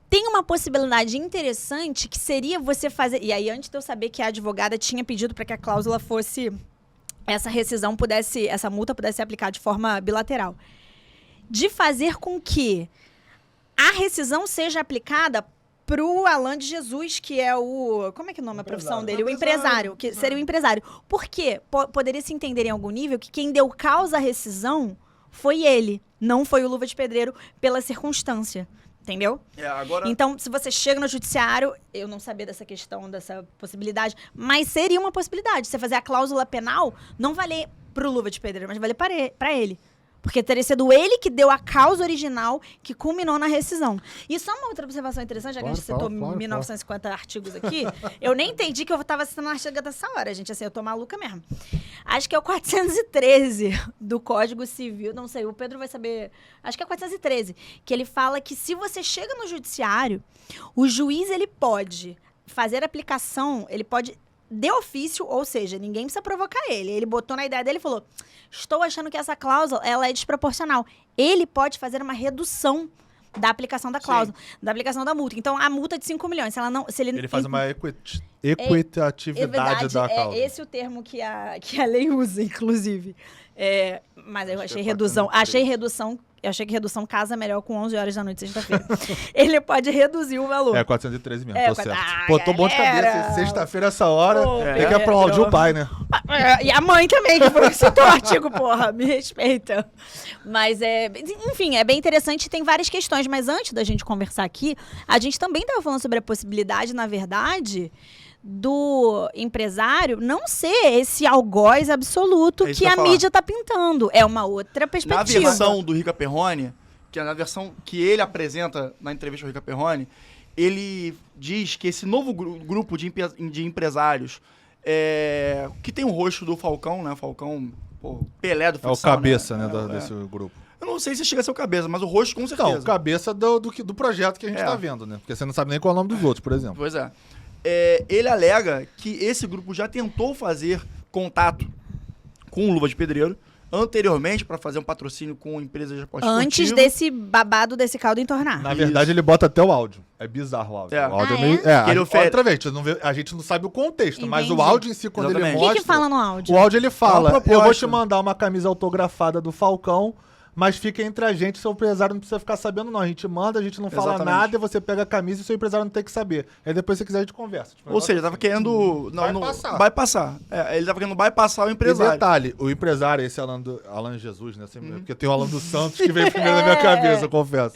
tem uma possibilidade interessante que seria você fazer... E aí, antes de eu saber que a advogada tinha pedido para que a cláusula fosse... Essa rescisão pudesse... Essa multa pudesse ser aplicada de forma bilateral. De fazer com que a rescisão seja aplicada pro Alan de Jesus, que é o... Como é que é o nome, a profissão dele? O empresário. Que seria o empresário. Por quê? Poderia se entender em algum nível que quem deu causa à rescisão foi ele. Não foi o Luva de Pedreiro pela circunstância. Entendeu? Agora... Então, se você chega no judiciário, eu não sabia dessa questão, dessa possibilidade, mas seria uma possibilidade. Você fazer a cláusula penal, não valer pro Luva de Pedreiro, mas valer para ele. Porque teria sido ele que deu a causa original que culminou na rescisão. E só uma outra observação interessante, já que a gente citou 1950 artigos aqui, eu nem entendi que eu estava citando um artigo dessa hora, gente. Assim, eu tô maluca mesmo. Acho que é o 413 do Código Civil, não sei, o Pedro vai saber. Acho que é o 413, que ele fala que se você chega no judiciário, o juiz ele pode fazer aplicação, ele pode... de ofício, ou seja, ninguém precisa provocar ele. Ele botou na ideia dele e falou, estou achando que essa cláusula ela é desproporcional. Ele pode fazer uma redução da aplicação da cláusula, da aplicação da multa. Então, a multa é de 5 milhões. Se ele faz uma equitatividade da cláusula. É esse o termo que a lei usa, inclusive. Mas eu achei redução. Eu achei que redução casa melhor com 11 horas da noite, sexta-feira. Ele pode reduzir o valor. 413 mesmo, tô certo. Pô, tô bom de cabeça. Sexta-feira, essa hora, tem que aplaudir o pai, né? E a mãe também, que foi citou o artigo, porra, me respeita. Mas, enfim, é bem interessante, tem várias questões. Mas antes da gente conversar aqui, a gente também estava falando sobre a possibilidade, na verdade... do empresário não ser esse algoz absoluto que a mídia tá pintando. É uma outra perspectiva. Na versão do Rica Perrone, que é na versão que ele apresenta na entrevista do Rica Perrone, ele diz que esse novo grupo de empresários que tem o rosto do Falcão, né? Falcão, Pelé do futsal, é o cabeça, né, desse grupo. Eu não sei se chega a ser o cabeça, mas o rosto com certeza. Não, o cabeça do projeto que a gente tá vendo, né? Porque você não sabe nem qual é o nome dos outros, por exemplo. Pois é. Ele alega que esse grupo já tentou fazer contato com o Luva de Pedreiro, anteriormente para fazer um patrocínio com empresas de esporte Antes esportivo. desse babado desse caldo entornar. Na verdade, ele bota até o áudio. É bizarro o áudio. É. O áudio Ah, é meio... é? Que ele oferece- outra vez, a gente não sabe o contexto, mas o Entendi. áudio em si, quando Exatamente. ele O que mostra... que fala no áudio? O áudio ele fala, É uma proposta. eu vou te mandar uma camisa autografada do Falcão, mas fica entre a gente, seu empresário não precisa ficar sabendo não. A gente manda, a gente não fala Exatamente. nada, e você pega a camisa e seu empresário não tem que saber. Aí depois, se você quiser, a gente conversa. Tipo, Ou seja, tava querendo... Bypassar. Ele tava querendo bypassar o E empresário. detalhe, o empresário, esse Alan Jesus, né? Porque tem o Alan dos Santos que veio primeiro na minha cabeça, eu confesso.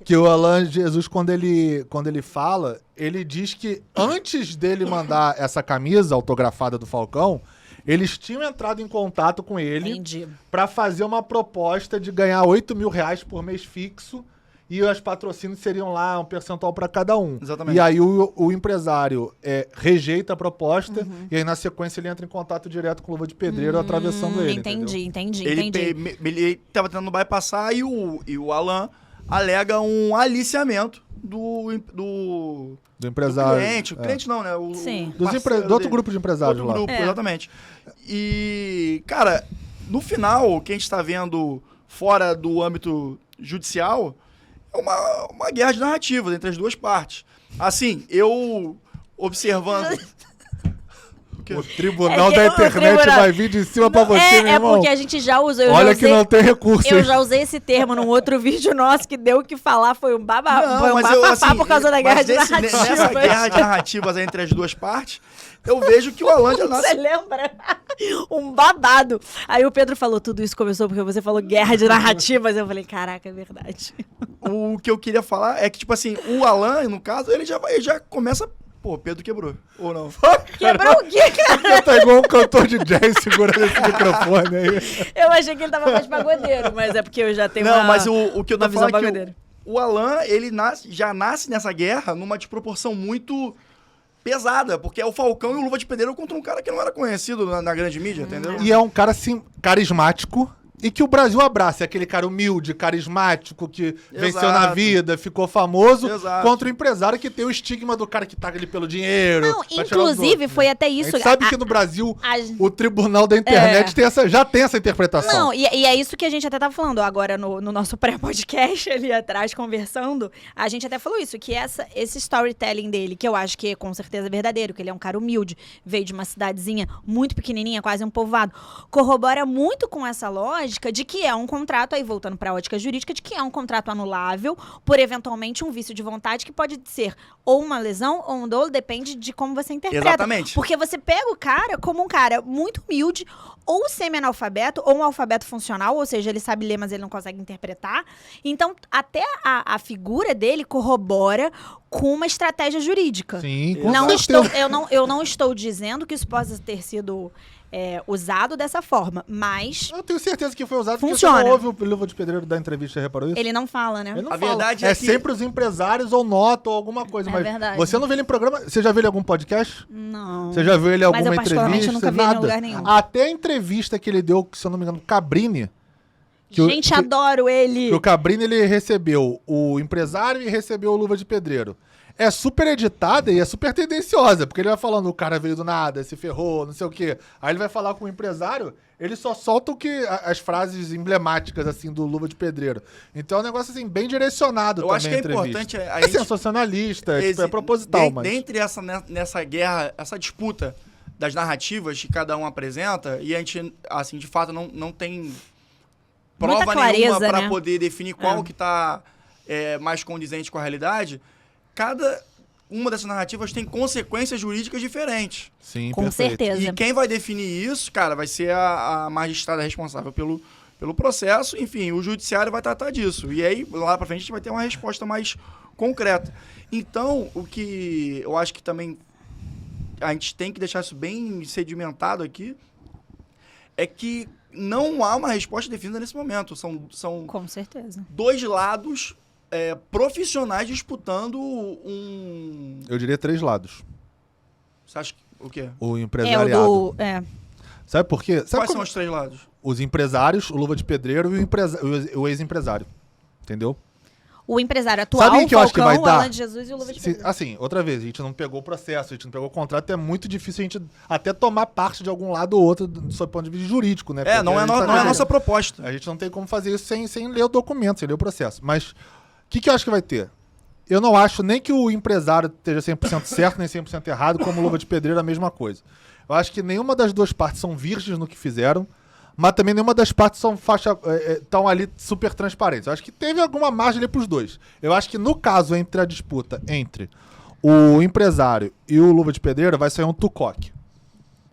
Que o Alan Jesus, quando ele fala, ele diz que antes dele mandar essa camisa autografada do Falcão, eles tinham entrado em contato com ele Entendi. pra fazer uma proposta de ganhar R$8.000 por mês fixo e os patrocínios seriam lá um percentual pra cada um. Exatamente. E aí o empresário rejeita a proposta e aí na sequência ele entra em contato direto com o Luva de Pedreiro atravessando ele. Entendi, entendeu? entendi. Ele tava tentando bypassar e o Alan alega um aliciamento do Do empresário. cliente. O cliente não, né? O Sim. parceiro Do outro dele. grupo de empresários Outro lá. grupo, É. exatamente. E, cara, no final, o que a gente tá vendo fora do âmbito judicial é uma guerra de narrativas entre as duas partes. Assim, eu observando... O tribunal É que da o internet tribunal- vai vir de cima pra você, meu É irmão. porque a gente já usou. eu Olha já que usei- não tem recurso. Eu hein? já usei esse termo num outro vídeo nosso que deu o que falar, foi um Não, foi um mas eu, bafafá assim, por causa da mas guerra de nessa narrativas. guerra de narrativas entre as duas partes, eu vejo que o Alan já Você nasce... lembra? Um babado. Aí o Pedro falou, tudo isso começou porque você falou guerra de narrativas. Eu falei, caraca, é verdade. O que eu queria falar é que, tipo assim, o Alan, no caso, ele já começa... Pô, Pedro quebrou. Ou não? Quebrou o quê, cara? Você tá igual um cantor de jazz segurando esse microfone aí. Eu achei que ele tava mais pagodeiro, mas é porque eu já tenho Não, uma... mas o que eu tô uma visão falando é que pagodeira. o Alan, ele já nasce nessa guerra numa desproporção muito pesada, porque é o Falcão e o Luva de Pedreiro contra um cara que não era conhecido na grande mídia, entendeu? E é um cara, assim, carismático. E que o Brasil abraça. É aquele cara humilde, carismático, que venceu na Exato. vida, ficou famoso. Exato. Contra o empresário que tem o estigma do cara que tá ali pelo dinheiro. Não, pra tirar os inclusive, outros, foi né? até A isso. gente sabe que no Brasil a- o tribunal da internet já tem essa interpretação. Não, e é isso que a gente até tava falando agora no nosso pré-podcast ali atrás, conversando. A gente até falou isso, que esse storytelling dele, que eu acho que é com certeza verdadeiro, que ele é um cara humilde, veio de uma cidadezinha muito pequenininha, quase um povoado, corrobora muito com essa lógica de que é um contrato, aí voltando pra ótica jurídica, de que é um contrato anulável por eventualmente um vício de vontade que pode ser ou uma lesão ou um dolo, depende de como você interpreta. Exatamente. Porque você pega o cara como um cara muito humilde, ou semi-analfabeto, ou um alfabeto funcional, ou seja, ele sabe ler, mas ele não consegue interpretar. Então, até a figura dele corrobora com uma estratégia jurídica. Sim, com Não certeza. eu não estou dizendo que isso possa ter sido usado dessa forma, mas Eu tenho certeza que foi usado Funciona. porque você não ouve o Luva de Pedreiro da entrevista, reparou isso? ele não fala, né? Ele não A fala. verdade é é que- sempre os empresários ou nota ou alguma coisa. É mas verdade. você não vê ele em programa... Você já viu ele em algum podcast? Não. Você já viu ele em Mas alguma eu particularmente entrevista? nunca vi ele em Nada. lugar nenhum. Até a entrevista que ele deu, se eu não me engano, Cabrini. Gente, adoro ele. Que o Cabrini, ele recebeu o empresário e recebeu o Luva de Pedreiro. É super editada e é super tendenciosa, porque ele vai falando, o cara veio do nada, se ferrou, não sei o quê. Aí ele vai falar com o empresário, ele só solta as frases emblemáticas, assim, do Luva de Pedreiro. Então é um negócio, assim, bem direcionado Eu também acho que é a entrevista. importante a É gente- sensacionalista, é proposital, mas... Dentre nessa guerra, essa disputa das narrativas que cada um apresenta, e a gente, assim, de fato, não tem prova clareza, nenhuma para né? poder definir qual É. que tá mais condizente com a realidade, cada uma dessas narrativas tem consequências jurídicas diferentes. Sim, Com perfeito. certeza. E quem vai definir isso, cara, vai ser a magistrada responsável pelo processo. Enfim, o judiciário vai tratar disso. E aí, lá pra frente, a gente vai ter uma resposta mais concreta. Então, o que eu acho que também a gente tem que deixar isso bem sedimentado aqui é que não há uma resposta definida nesse momento. São Com certeza. dois lados profissionais disputando um... Eu diria 3 lados. Você acha que o quê? O É, empresariado. o do... Sabe por quê? Sabe Quais como- são os 3 lados? Os empresários, o Luva de Pedreiro e o ex-empresário. Entendeu? o empresário atual, Sabe o que eu acho que vai o dar? Alan de Jesus e o Luva de Pedreiro. Assim, outra vez, a gente não pegou o processo, a gente não pegou o contrato, é muito difícil a gente até tomar parte de algum lado ou outro do seu ponto de vista jurídico, né? Porque Não é a nossa proposta. A gente não tem como fazer isso sem ler o documento, sem ler o processo. Mas o que eu acho que vai ter? Eu não acho nem que o empresário esteja 100% certo, nem 100% errado, como o Luva de Pedreiro, a mesma coisa. Eu acho que nenhuma das duas partes são virgens no que fizeram, mas também nenhuma das partes são estão ali super transparentes. Eu acho que teve alguma margem ali pros dois. Eu acho que no caso, entre a disputa entre o empresário e o Luva de Pedreiro, vai sair um tucoque.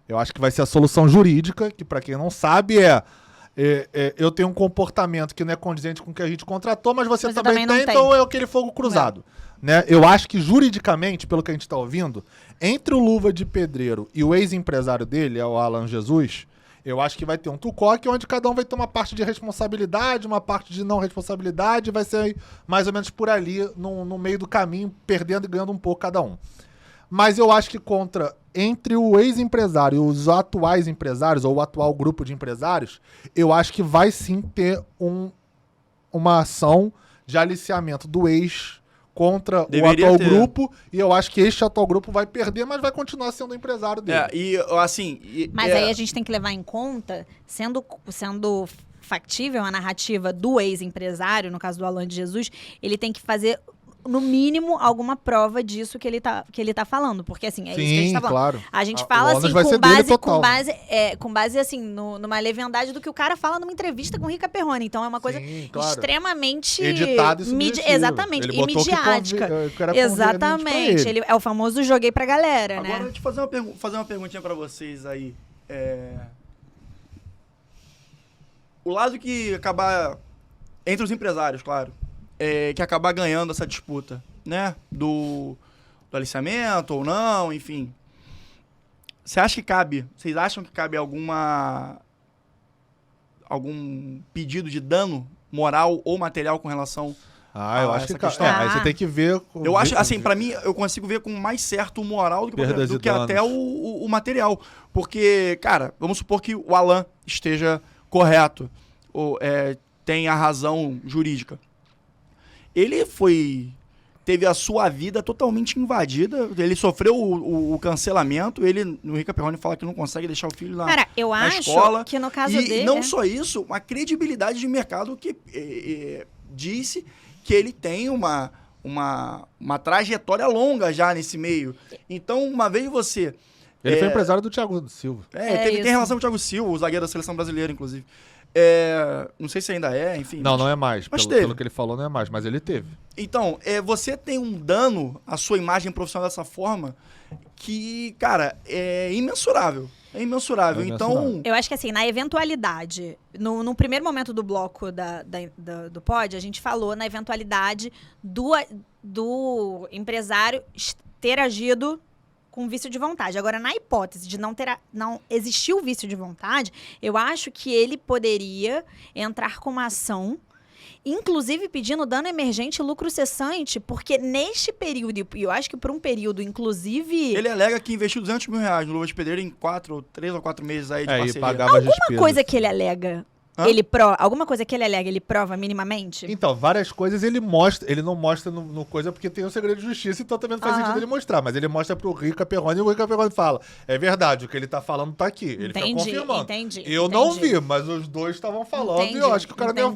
Eu acho que vai ser a solução jurídica, que pra quem não sabe eu tenho um comportamento que não é condizente com o que a gente contratou, mas você também tem, então é aquele fogo cruzado. Né? Eu acho que juridicamente, pelo que a gente está ouvindo, entre o Luva de Pedreiro e o ex-empresário dele, o Alan Jesus, eu acho que vai ter um tucoque onde cada um vai ter uma parte de responsabilidade, uma parte de não responsabilidade, vai ser mais ou menos por ali, no meio do caminho, perdendo e ganhando um pouco cada um. Mas eu acho que entre o ex-empresário e os atuais empresários, ou o atual grupo de empresários, eu acho que vai sim ter uma ação de aliciamento do ex contra o atual grupo, e eu acho que este atual grupo vai perder, mas vai continuar sendo o empresário dele. Mas aí a gente tem que levar em conta, sendo factível a narrativa do ex-empresário, no caso do Alan de Jesus, ele tem que fazer, no mínimo, alguma prova disso que ele tá falando. Porque, assim, é isso que a gente tá falando. Claro. A gente fala, assim, com base, assim, numa leviandade do que o cara fala numa entrevista com o Rica Perrone. Então, é uma coisa extremamente... editada e subjetiva. Exatamente. E midiática. Exatamente. Ele é o famoso joguei pra galera, né? Agora, deixa eu fazer uma perguntinha pra vocês aí. O lado que acabar... Entre os empresários, claro. Que acabar ganhando essa disputa, né? Do aliciamento ou não, enfim. Vocês acham que cabe algum pedido de dano moral ou material com relação eu acho que questão? aí você tem que ver... Eu acho, assim, pra mim, eu consigo ver com mais certo o moral do que até o material. Porque, cara, vamos supor que o Alan esteja correto, ou tem a razão jurídica. Ele teve a sua vida totalmente invadida, ele sofreu o cancelamento, ele, no Rica Perrone, fala que não consegue deixar o filho na escola. Que no caso dele... E não só isso, uma credibilidade de mercado que disse que ele tem uma trajetória longa já nesse meio. Então, uma vez você... Ele foi empresário do Thiago Silva. Tem relação com o Thiago Silva, o zagueiro da seleção brasileira, inclusive. Não sei se ainda enfim. Não é mais. Pelo que ele falou, não é mais, mas ele teve. Então, você tem um dano à sua imagem profissional dessa forma que, cara, é imensurável. Então... Eu acho que, assim, na eventualidade, no primeiro momento do bloco do pod, a gente falou na eventualidade do empresário ter agido com vício de vontade. Agora, na hipótese de não existir o vício de vontade, eu acho que ele poderia entrar com uma ação, inclusive pedindo dano emergente e lucro cessante, porque neste período, e eu acho que por um período, inclusive... Ele alega que investiu R$200 mil no Luva de Pedreiro em 3 ou 4 meses aí de parceria. E pagava alguma coisa que ele alega... Alguma coisa que ele alega, ele prova minimamente? Então, várias coisas ele mostra. Ele não mostra no coisa porque tem um segredo de justiça, então também não faz sentido ele mostrar. Mas ele mostra pro Rica Perrone e o Rica Perrone fala: é verdade, o que ele tá falando tá aqui. Ele fica confirmando. Eu não vi, mas os dois estavam falando e eu acho que o cara não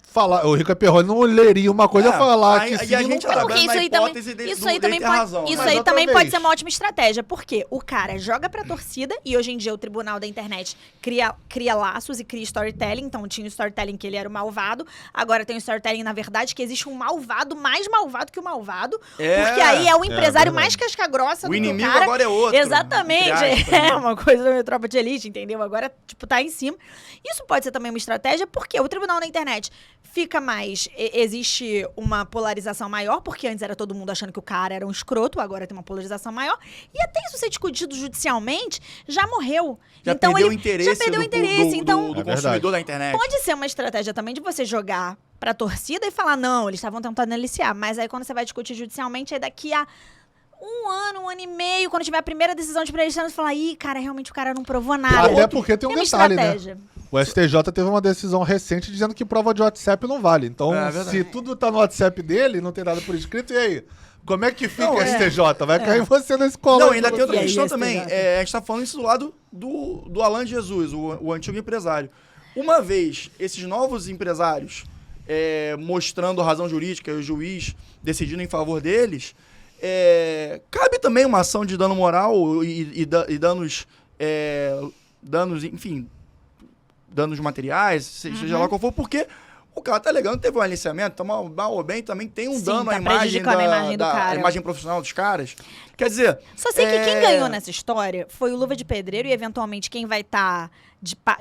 falar. O Rica Perrone não leria uma coisa falar que sim, a gente tá porque isso aí também razão. Isso aí também pode ser uma ótima estratégia, porque o cara joga pra torcida e hoje em dia o tribunal da internet cria laços e cria storytelling. Então tinha o storytelling que ele era o malvado, agora tem o storytelling, na verdade, que existe um malvado mais malvado que o malvado, porque aí é o empresário mais casca-grossa do que o cara. O inimigo agora é outro. Exatamente. É uma coisa da tropa de elite, entendeu? Agora, tá em cima. Isso pode ser também uma estratégia, porque o tribunal da internet fica mais... Existe uma polarização maior, porque antes era todo mundo achando que o cara era um escroto, agora tem uma polarização maior. E até isso ser discutido judicialmente, já morreu. Já perdeu o interesse então, do consumidor da internet. Pode ser uma estratégia também de você jogar pra torcida e falar, não, eles estavam tentando aliciar. Mas aí quando você vai discutir judicialmente, é daqui a um ano e meio, quando tiver a primeira decisão de pré-licença, você fala, ih, cara, realmente o cara não provou nada. Até porque tem um detalhe, né? O STJ teve uma decisão recente dizendo que prova de WhatsApp não vale. Então, É verdade. se tudo tá no WhatsApp dele, não tem nada por escrito, e aí? Como é que fica Não, o STJ? Vai cair você nesse colo. Não, aí ainda com tem outra você. E aí, questão esse também. exato. A gente tá falando isso do lado do Alan Jesus, o antigo empresário. Uma vez esses novos empresários mostrando a razão jurídica e o juiz decidindo em favor deles, cabe também uma ação de dano moral e danos, enfim, danos materiais, seja lá qual for, porque o cara tá alegando que teve um aliciamento, então mal ou bem também tem um Sim, dano tá à imagem, prejudicando a imagem do cara. a imagem profissional dos caras. Quer dizer... Só sei que quem ganhou nessa história foi o Luva de Pedreiro e, eventualmente, quem vai estar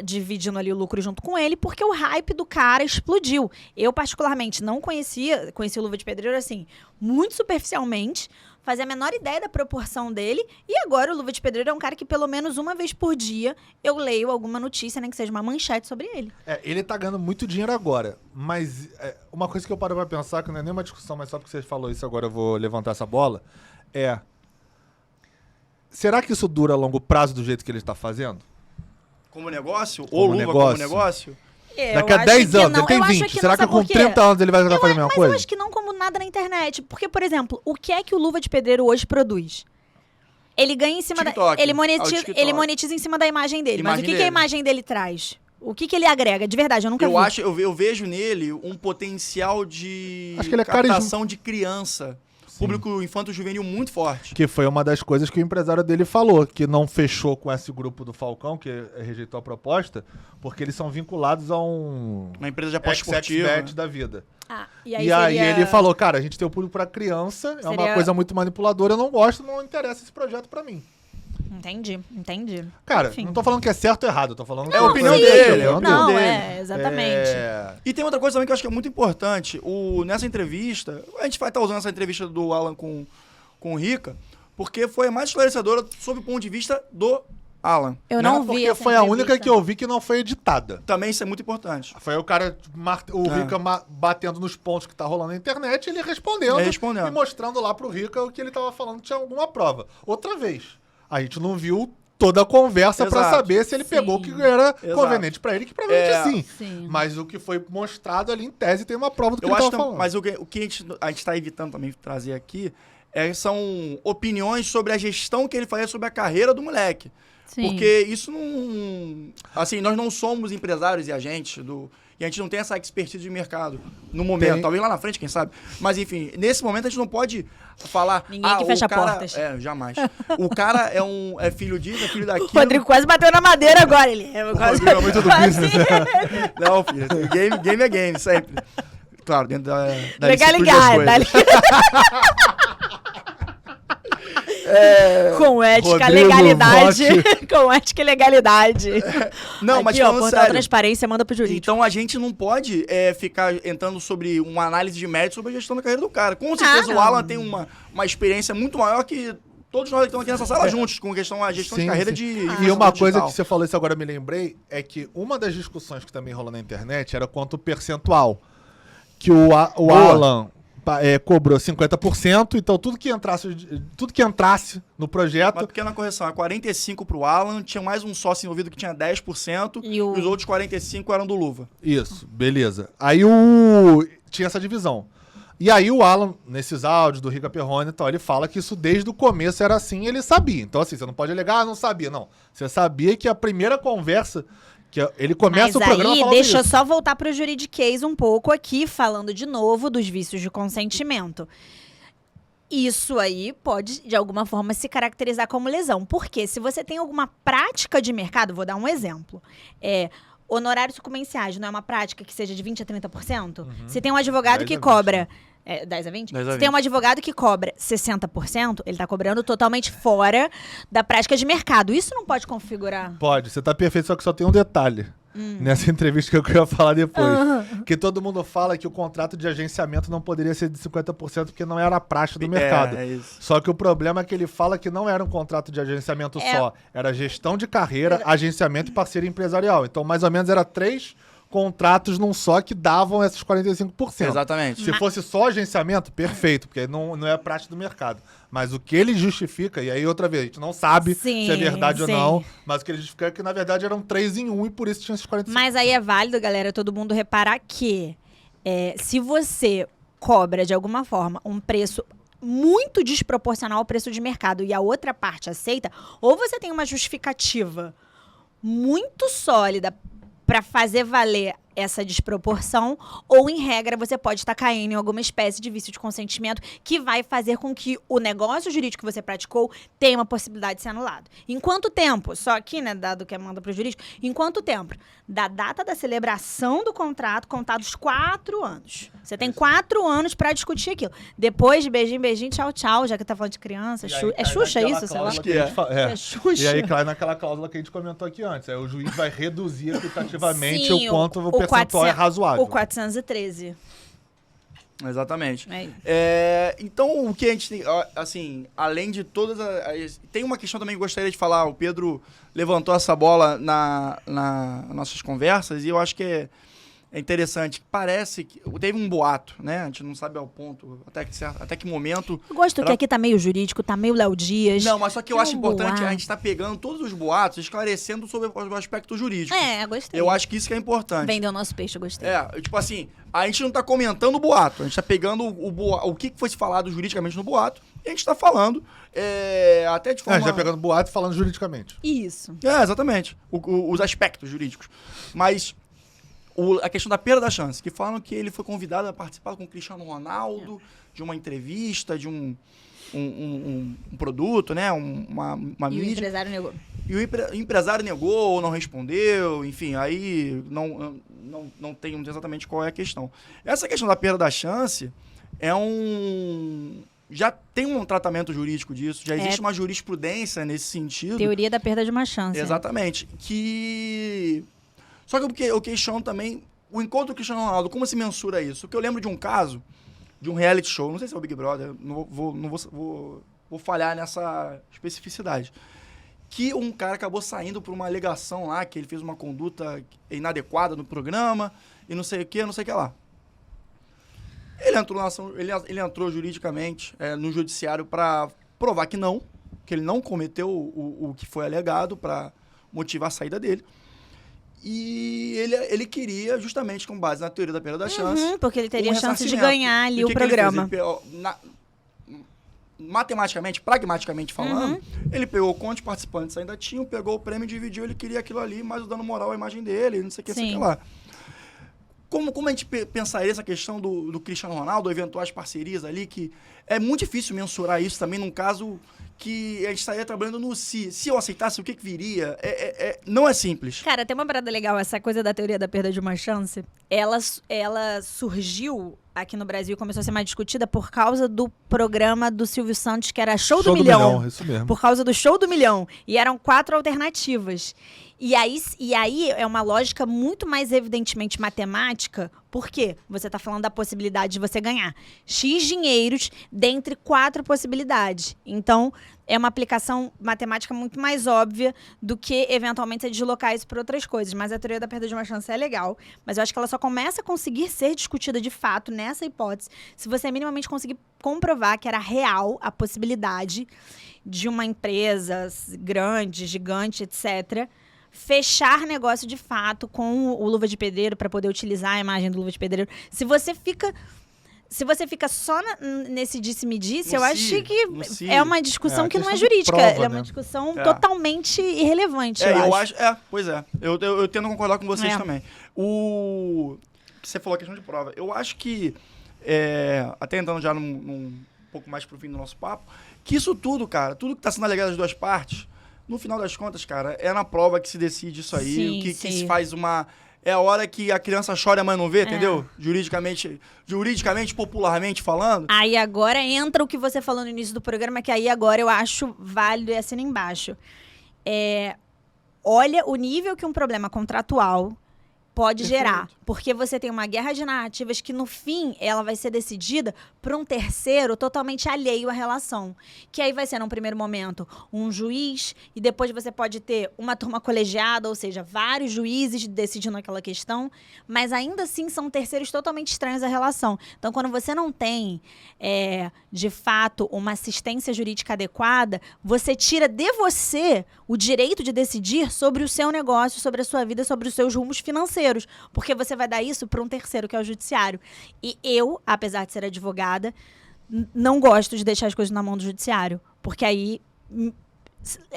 dividindo ali o lucro junto com ele, porque o hype do cara explodiu. Eu, particularmente, não conheci o Luva de Pedreiro, assim, muito superficialmente, fazia a menor ideia da proporção dele, e agora o Luva de Pedreiro é um cara que, pelo menos uma vez por dia, eu leio alguma notícia, nem que seja uma manchete sobre ele. Ele tá ganhando muito dinheiro agora, mas uma coisa que eu paro pra pensar, que não é nem uma discussão, mas só porque você falou isso, agora eu vou levantar essa bola, será que isso dura a longo prazo do jeito que ele está fazendo? Como negócio? Como Ou Luva como negócio? negócio? Daqui a 10 anos, ele tem 20. Será que com 30 anos ele vai fazer a mesma Mas coisa? eu acho que não como nada na internet. Porque, por exemplo, o que é que o Luva de Pedreiro hoje produz? Ele ganha em cima TikTok. ele TikTok. monetiza em cima da imagem dele. Mas Imagem o que a dele. imagem dele traz? O que ele agrega? De verdade, eu nunca vi. Eu vejo nele um potencial de Acho que ele é captação de criança. Público infanto-juvenil muito forte. Que foi uma das coisas que o empresário dele falou, que não fechou com esse grupo do Falcão, que rejeitou a proposta, porque eles são vinculados a um Uma empresa de aposta esportiva. ex-bet da vida. E E aí seria- ele falou, cara, a gente tem o público pra criança, é uma Seria- coisa muito manipuladora, eu não gosto, não interessa esse projeto pra mim. Entendi. Cara, Enfim. não tô falando que é certo ou errado, eu tô falando que a opinião sim, dele, é a opinião Não, dele. exatamente. E tem outra coisa também que eu acho que é muito importante. Nessa entrevista, a gente vai estar usando essa entrevista do Alan com o Rica, porque foi a mais esclarecedora sob o ponto de vista do Alan. Eu não vi Porque essa foi a única entrevista. que eu vi que não foi editada. Também isso é muito importante. Foi o cara, Rica batendo nos pontos que tá rolando na internet, ele respondendo, Respondendo. e mostrando lá pro Rica o que ele tava falando que tinha alguma prova. Outra vez, a gente não viu toda a conversa pra Exato. saber se ele Sim. pegou o que era Exato. conveniente pra ele, que provavelmente sim. Sim. Mas o que foi mostrado ali em tese tem uma prova do que Eu ele acho tava que, falando. mas o que a gente está evitando também trazer aqui são opiniões sobre a gestão que ele fazia sobre a carreira do moleque. Sim. Porque isso não... Assim, nós não somos empresários e agentes e a gente não tem essa expertise de mercado no momento. Tem. Talvez lá na frente, quem sabe. Mas, enfim, nesse momento a gente não pode falar... Ninguém que fecha o cara, portas. Jamais. O cara é filho disso, é filho O daquilo. Rodrigo quase bateu na madeira agora. Ele Rodrigo é muito do business, Não, filho. Game é game, sempre. Claro, dentro da Legalidade. Com ética, Rodrigo legalidade. Com ética e legalidade. Não, mas Aqui, ó, falando portal sério. transparência, manda pro jurídico. Então a gente não pode ficar entrando sobre uma análise de mérito sobre a gestão da carreira do cara. Com certeza o não. Alan tem uma experiência muito maior que todos nós que estamos aqui nessa sala juntos, com a gestão de carreira de E uma coisa digital. que você falou, isso agora eu me lembrei, é que uma das discussões que também rolou na internet era quanto o percentual. Que o Alan cobrou 50%, então tudo que entrasse no Uma projeto... pequena correção, a 45% pro Alan, tinha mais um sócio envolvido que tinha 10%, E e os outros 45% eram do Luva. Isso, beleza. Aí tinha essa divisão. E aí o Alan, nesses áudios do Rica Perrone, então, ele fala que isso desde o começo era assim e ele sabia. Então, assim, você não pode alegar, não sabia. Não, você sabia que a primeira conversa... Que ele começa Mas o programa aí, falando deixa eu isso. só voltar pro juridiquês um pouco aqui, falando de novo dos vícios de consentimento. Isso aí pode, de alguma forma, se caracterizar como lesão. Porque se você tem alguma prática de mercado, vou dar um exemplo. Honorários sucumbenciais não é uma prática que seja de 20% a 30%? Se tem um advogado 10 que a 20, cobra... 10 a 20? 10 a Se tem 20. um advogado que cobra 60%, ele está cobrando totalmente fora da prática de mercado. Isso não pode configurar. Pode, você tá perfeito, só que só tem um detalhe. Nessa entrevista que eu queria falar depois. Que todo mundo fala que o contrato de agenciamento não poderia ser de 50% porque não era a praxe do mercado. É isso. Só que o problema é que ele fala que não era um contrato de agenciamento só. Era gestão de carreira, agenciamento e parceria empresarial. Então, mais ou menos, era 3 contratos num só que davam esses 45%. Exatamente. Se fosse só agenciamento, perfeito, porque não é a prática do mercado. Mas o que ele justifica, e aí outra vez, a gente não sabe Sim, se é verdade sim. ou não, mas o que ele justifica é que, na verdade, eram 3 em 1 e por isso tinha esses 45%. Mas aí é válido, galera, todo mundo reparar que se você cobra, de alguma forma, um preço muito desproporcional ao preço de mercado e a outra parte aceita, ou você tem uma justificativa muito sólida para fazer valer essa desproporção, ou, em regra, você pode estar caindo em alguma espécie de vício de consentimento que vai fazer com que o negócio jurídico que você praticou tenha uma possibilidade de ser anulado. Em quanto tempo? Só aqui, né, dado que manda para o jurídico, em quanto tempo? Da data da celebração do contrato, contados 4 anos. Você tem 4 anos para discutir aquilo. Depois, beijinho, beijinho, tchau, tchau, já que tá falando de criança. E aí É cai Xuxa naquela isso, sei lá? cláusula que a gente É Xuxa. E aí cai naquela cláusula que a gente comentou aqui antes. Aí o juiz vai reduzir equitativamente Sim, o quanto o percentual 400 é razoável. O 413. Exatamente. É. Então, o que a gente tem, assim, além de todas tem uma questão também que eu gostaria de falar. O Pedro levantou essa bola nas nossas conversas e eu acho que é interessante. Parece que teve um boato, né? A gente não sabe ao ponto, até que momento. Eu gosto que aqui tá meio jurídico, tá meio Léo Dias. Não, mas só que eu acho importante boato. a gente estar pegando todos os boatos, esclarecendo sobre o aspecto jurídico. Gostei. Eu acho que isso que é importante. Vendeu nosso peixe, eu gostei. Tipo assim, a gente não tá comentando o boato, a gente tá pegando o que foi se falado juridicamente no boato e a gente tá falando até de forma... já pegando boato e falando juridicamente. Isso. Exatamente. Os aspectos jurídicos. Mas a questão da perda da chance, que falam que ele foi convidado a participar com o Cristiano Ronaldo de uma entrevista, de um produto, né? Uma E o mídia. empresário negou. E o empresário negou ou não respondeu, enfim, aí não tem exatamente qual é a questão. Essa questão da perda da chance já tem um tratamento jurídico disso, já existe uma jurisprudência nesse sentido. Teoria da perda de uma chance. Exatamente. Só que eu questiono também o encontro do Cristiano Ronaldo, como se mensura isso? Porque eu lembro de um caso, de um reality show, não sei se é o Big Brother, não vou falhar nessa especificidade, que um cara acabou saindo por uma alegação lá, que ele fez uma conduta inadequada no programa, e não sei o que lá. Ele entrou juridicamente no judiciário para provar que ele não cometeu o que foi alegado para motivar a saída dele. E ele queria, justamente com base na teoria da perda da chance... porque ele teria chance de ressarcimento. ganhar ali o programa. Matematicamente, pragmaticamente falando, ele pegou quantos participantes ainda tinham, pegou o prêmio e dividiu, ele queria aquilo ali, mas o dano moral à imagem dele, não sei o que, sei lá. Como a gente pensaria essa questão do Cristiano Ronaldo, eventuais parcerias ali, que é muito difícil mensurar isso também num caso que a gente estaria trabalhando no se. Se eu aceitasse, o que viria? Não é simples. Cara, tem uma parada legal, essa coisa da teoria da perda de uma chance, ela surgiu aqui no Brasil e começou a ser mais discutida por causa do programa do Silvio Santos, que era Show do Milhão. Isso mesmo. Por causa do Show do Milhão. E eram 4 alternativas. E aí é uma lógica muito mais evidentemente matemática, porque você está falando da possibilidade de você ganhar X dinheiros dentre 4 possibilidades. Então, é uma aplicação matemática muito mais óbvia do que, eventualmente, você deslocar isso para outras coisas. Mas a teoria da perda de uma chance é legal, mas eu acho que ela só começa a conseguir ser discutida de fato nessa hipótese se você minimamente conseguir comprovar que era real a possibilidade de uma empresa grande, gigante, etc., fechar negócio de fato com o Luva de Pedreiro para poder utilizar a imagem do Luva de Pedreiro. Se você fica só nesse disse-me-disse, eu acho que é uma discussão que não é jurídica. Prova, é uma discussão totalmente irrelevante, eu acho. Pois é. Eu tento concordar com vocês também. O que você falou, a questão de prova. Eu acho que, até entrando já num pouco mais pro fim do nosso papo, que isso tudo, cara, tudo que está sendo alegado das duas partes, no final das contas, cara, é na prova que se decide isso aí. Sim, que se faz uma... É a hora que a criança chora e a mãe não vê, entendeu? Juridicamente, popularmente falando. Aí agora entra o que você falou no início do programa, que aí agora eu acho válido e assina embaixo. Olha o nível que um problema contratual Pode gerar, porque você tem uma guerra de narrativas que, no fim, ela vai ser decidida por um terceiro totalmente alheio à relação. Que aí vai ser, num primeiro momento, um juiz, e depois você pode ter uma turma colegiada, ou seja, vários juízes decidindo aquela questão, mas ainda assim são terceiros totalmente estranhos à relação. Então, quando você não tem, de fato, uma assistência jurídica adequada, você tira de você o direito de decidir sobre o seu negócio, sobre a sua vida, sobre os seus rumos financeiros. Porque você vai dar isso para um terceiro, que é o judiciário. E eu, apesar de ser advogada, não gosto de deixar as coisas na mão do judiciário. Porque aí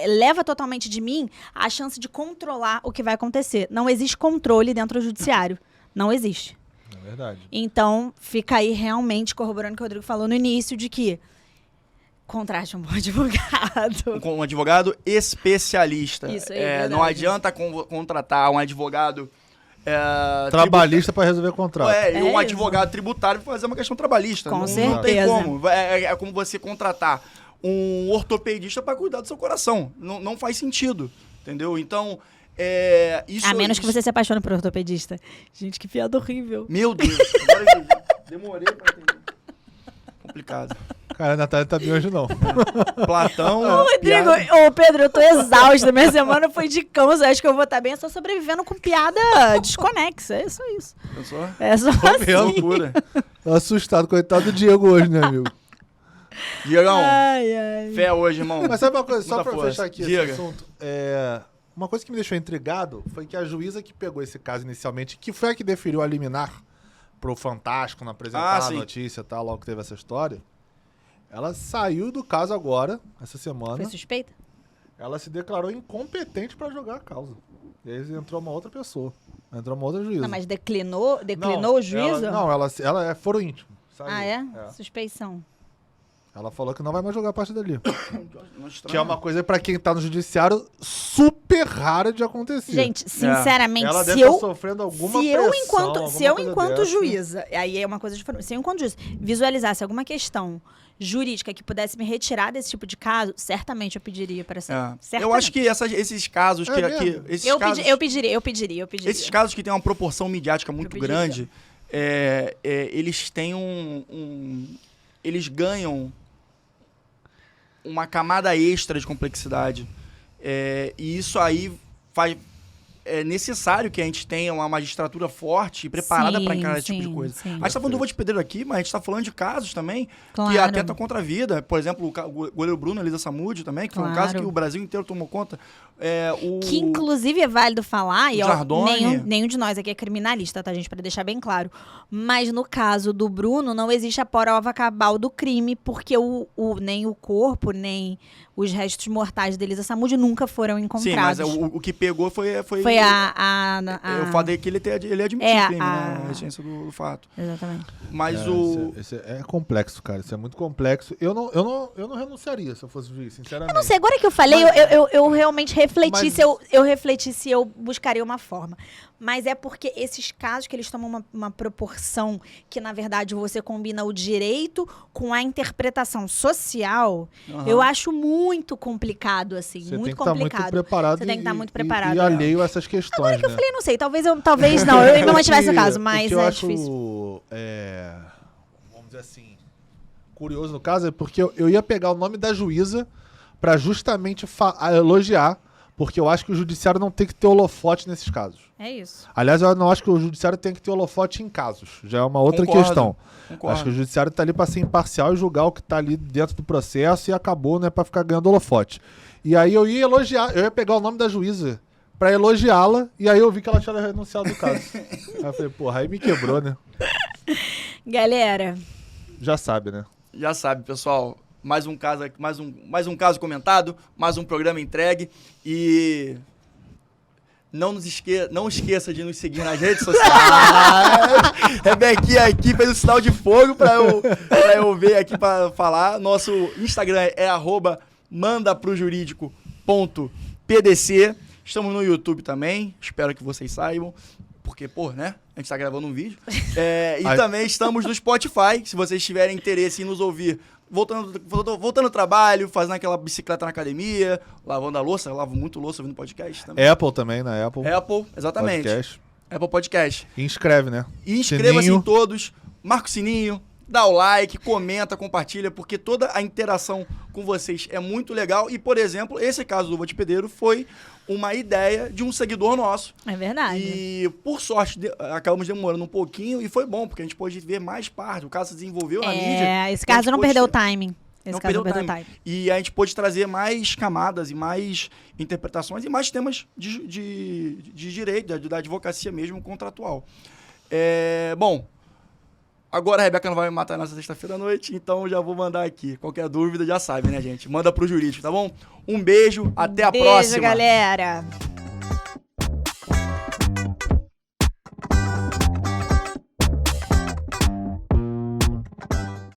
leva totalmente de mim a chance de controlar o que vai acontecer. Não existe controle dentro do judiciário. Não existe. É verdade. Então, fica aí realmente corroborando o que o Rodrigo falou no início, de que contrate um bom advogado. Um advogado especialista. Isso aí, não adianta contratar um advogado trabalhista para resolver contrato. e um isso. advogado tributário para fazer uma questão trabalhista. Com Não tem certeza. como. É como você contratar um ortopedista para cuidar do seu coração. Não faz sentido, entendeu? Então, isso... A menos que você se apaixone por ortopedista. Gente, que piada horrível. Meu Deus, agora eu entendi. Demorei para entender. Complicado. Cara, a Natália tá bem hoje, não. Platão... Rodrigo, Pedro, eu tô exausta. Minha semana foi de cão. Eu acho que eu vou estar bem. Eu tô sobrevivendo com piada desconexa. É só isso. Pensou? É só assim. Loucura. Tô assustado, coitado do Diego hoje, né, amigo? Diegão, Ai. fé hoje, irmão. Mas sabe uma coisa, só Muita pra força. fechar aqui Diga. esse assunto? Uma coisa que me deixou intrigado foi que a juíza que pegou esse caso inicialmente, que foi a que deferiu a liminar pro Fantástico, não apresentar a sim. notícia e tal, logo que teve essa história, ela saiu do caso agora, essa semana. Foi suspeita? Ela se declarou incompetente pra jogar a causa. E aí entrou uma outra pessoa. Entrou uma outra juíza. Não, mas declinou Não, o juízo? Ela é foro íntimo. Saiu. Ah, é? Suspeição. Ela falou que não vai mais jogar a partir dali. Não estranho. Que é uma coisa pra quem tá no judiciário super rara de acontecer. Gente, sinceramente, Ela se deve eu... estar sofrendo alguma Se eu, pressão, enquanto, alguma se eu coisa enquanto dessa. juíza, aí é uma coisa diferente, se eu, enquanto juíza, visualizasse alguma questão jurídica que pudesse me retirar desse tipo de caso, certamente eu pediria para ser. Eu acho que esses casos É mesmo? Eu pediria. Esses casos que têm uma proporção midiática muito pediria. grande, eles têm eles ganham uma camada extra de complexidade. E isso aí é necessário que a gente tenha uma magistratura forte e preparada Sim, para encarar esse tipo de sim, coisa. sim. A gente tá falando do Luva de Pedreiro aqui, mas a gente tá falando de casos também que Claro. atentam contra a vida. Por exemplo, o goleiro Bruno, Elisa Samúdio também, que foi um caso Claro. que o Brasil inteiro tomou conta. Que inclusive é válido falar, e ó, Jardone. nenhum de nós aqui é criminalista, tá, gente? Pra deixar bem claro. Mas no caso do Bruno, não existe a prova cabal do crime, porque nem o corpo, nem os restos mortais de Elisa Samúdio nunca foram encontrados. Sim, mas o que pegou foi Foi o fato de que ele admitiu o crime, né? A essência do fato. Exatamente. Mas Esse é complexo, cara. Isso é muito complexo. Eu não renunciaria se eu fosse juiz, sinceramente. Eu não sei, agora que eu falei, eu realmente refleti, Mas- eu refleti se eu buscaria uma forma. Mas é porque esses casos que eles tomam uma proporção que, na verdade, você combina o direito com a interpretação social, eu acho muito complicado, assim, Você muito tem que estar complicado. muito preparado. Você tem que estar muito e preparado. alheio a essas questões, Agora que eu né? falei, não sei, talvez não, eu me mantivesse no caso, O mas que eu é acho, difícil. vamos dizer assim, curioso no caso é porque eu ia pegar o nome da juíza pra justamente elogiar, porque eu acho que o judiciário não tem que ter holofote nesses casos. É isso. Aliás, eu não acho que o judiciário tem que ter holofote em casos. Já é uma outra questão. Concordo. Acho que o judiciário tá ali pra ser imparcial e julgar o que tá ali dentro do processo e acabou, né, pra ficar ganhando holofote. E aí eu ia elogiar, eu ia pegar o nome da juíza pra elogiá-la, e aí eu vi que ela tinha renunciado do caso. Aí eu falei, porra, aí me quebrou, né? Galera, Já sabe, né? Já sabe, pessoal. Mais um caso comentado, mais um programa entregue. E não esqueça de nos seguir nas redes sociais. Rebequinha aqui fez o sinal de fogo pra eu ver aqui pra falar. Nosso Instagram é mandaprojurídico.pdc. Estamos no YouTube também. Espero que vocês saibam. Porque, né? A gente tá gravando um vídeo. E também estamos no Spotify. Se vocês tiverem interesse em nos ouvir voltando ao trabalho, fazendo aquela bicicleta na academia, lavando a louça. Eu lavo muito louça ouvindo podcast também. Apple também, na Apple. Apple, exatamente. Podcast. Apple Podcast. E inscreve, né? E inscreva-se Sininho. em todos, marca o sininho, dá o like, comenta, compartilha, porque toda a interação com vocês é muito legal. E, por exemplo, esse caso do Luva de Pedreiro foi uma ideia de um seguidor nosso. É verdade. E, por sorte, acabamos demorando um pouquinho e foi bom, porque a gente pôde ver mais parte. O caso se desenvolveu na mídia. Esse e a caso gente não pôde perdeu o ter- timing. Esse Não caso não perdeu perdeu o o timing. E a gente pôde trazer mais camadas e mais interpretações e mais temas de direito, da advocacia mesmo, contratual. Bom, agora a Rebeca não vai me matar nessa sexta-feira à noite, então já vou mandar aqui. Qualquer dúvida já sabe, né, gente? Manda pro jurídico, tá bom? Um beijo, até a Beijo, próxima. galera.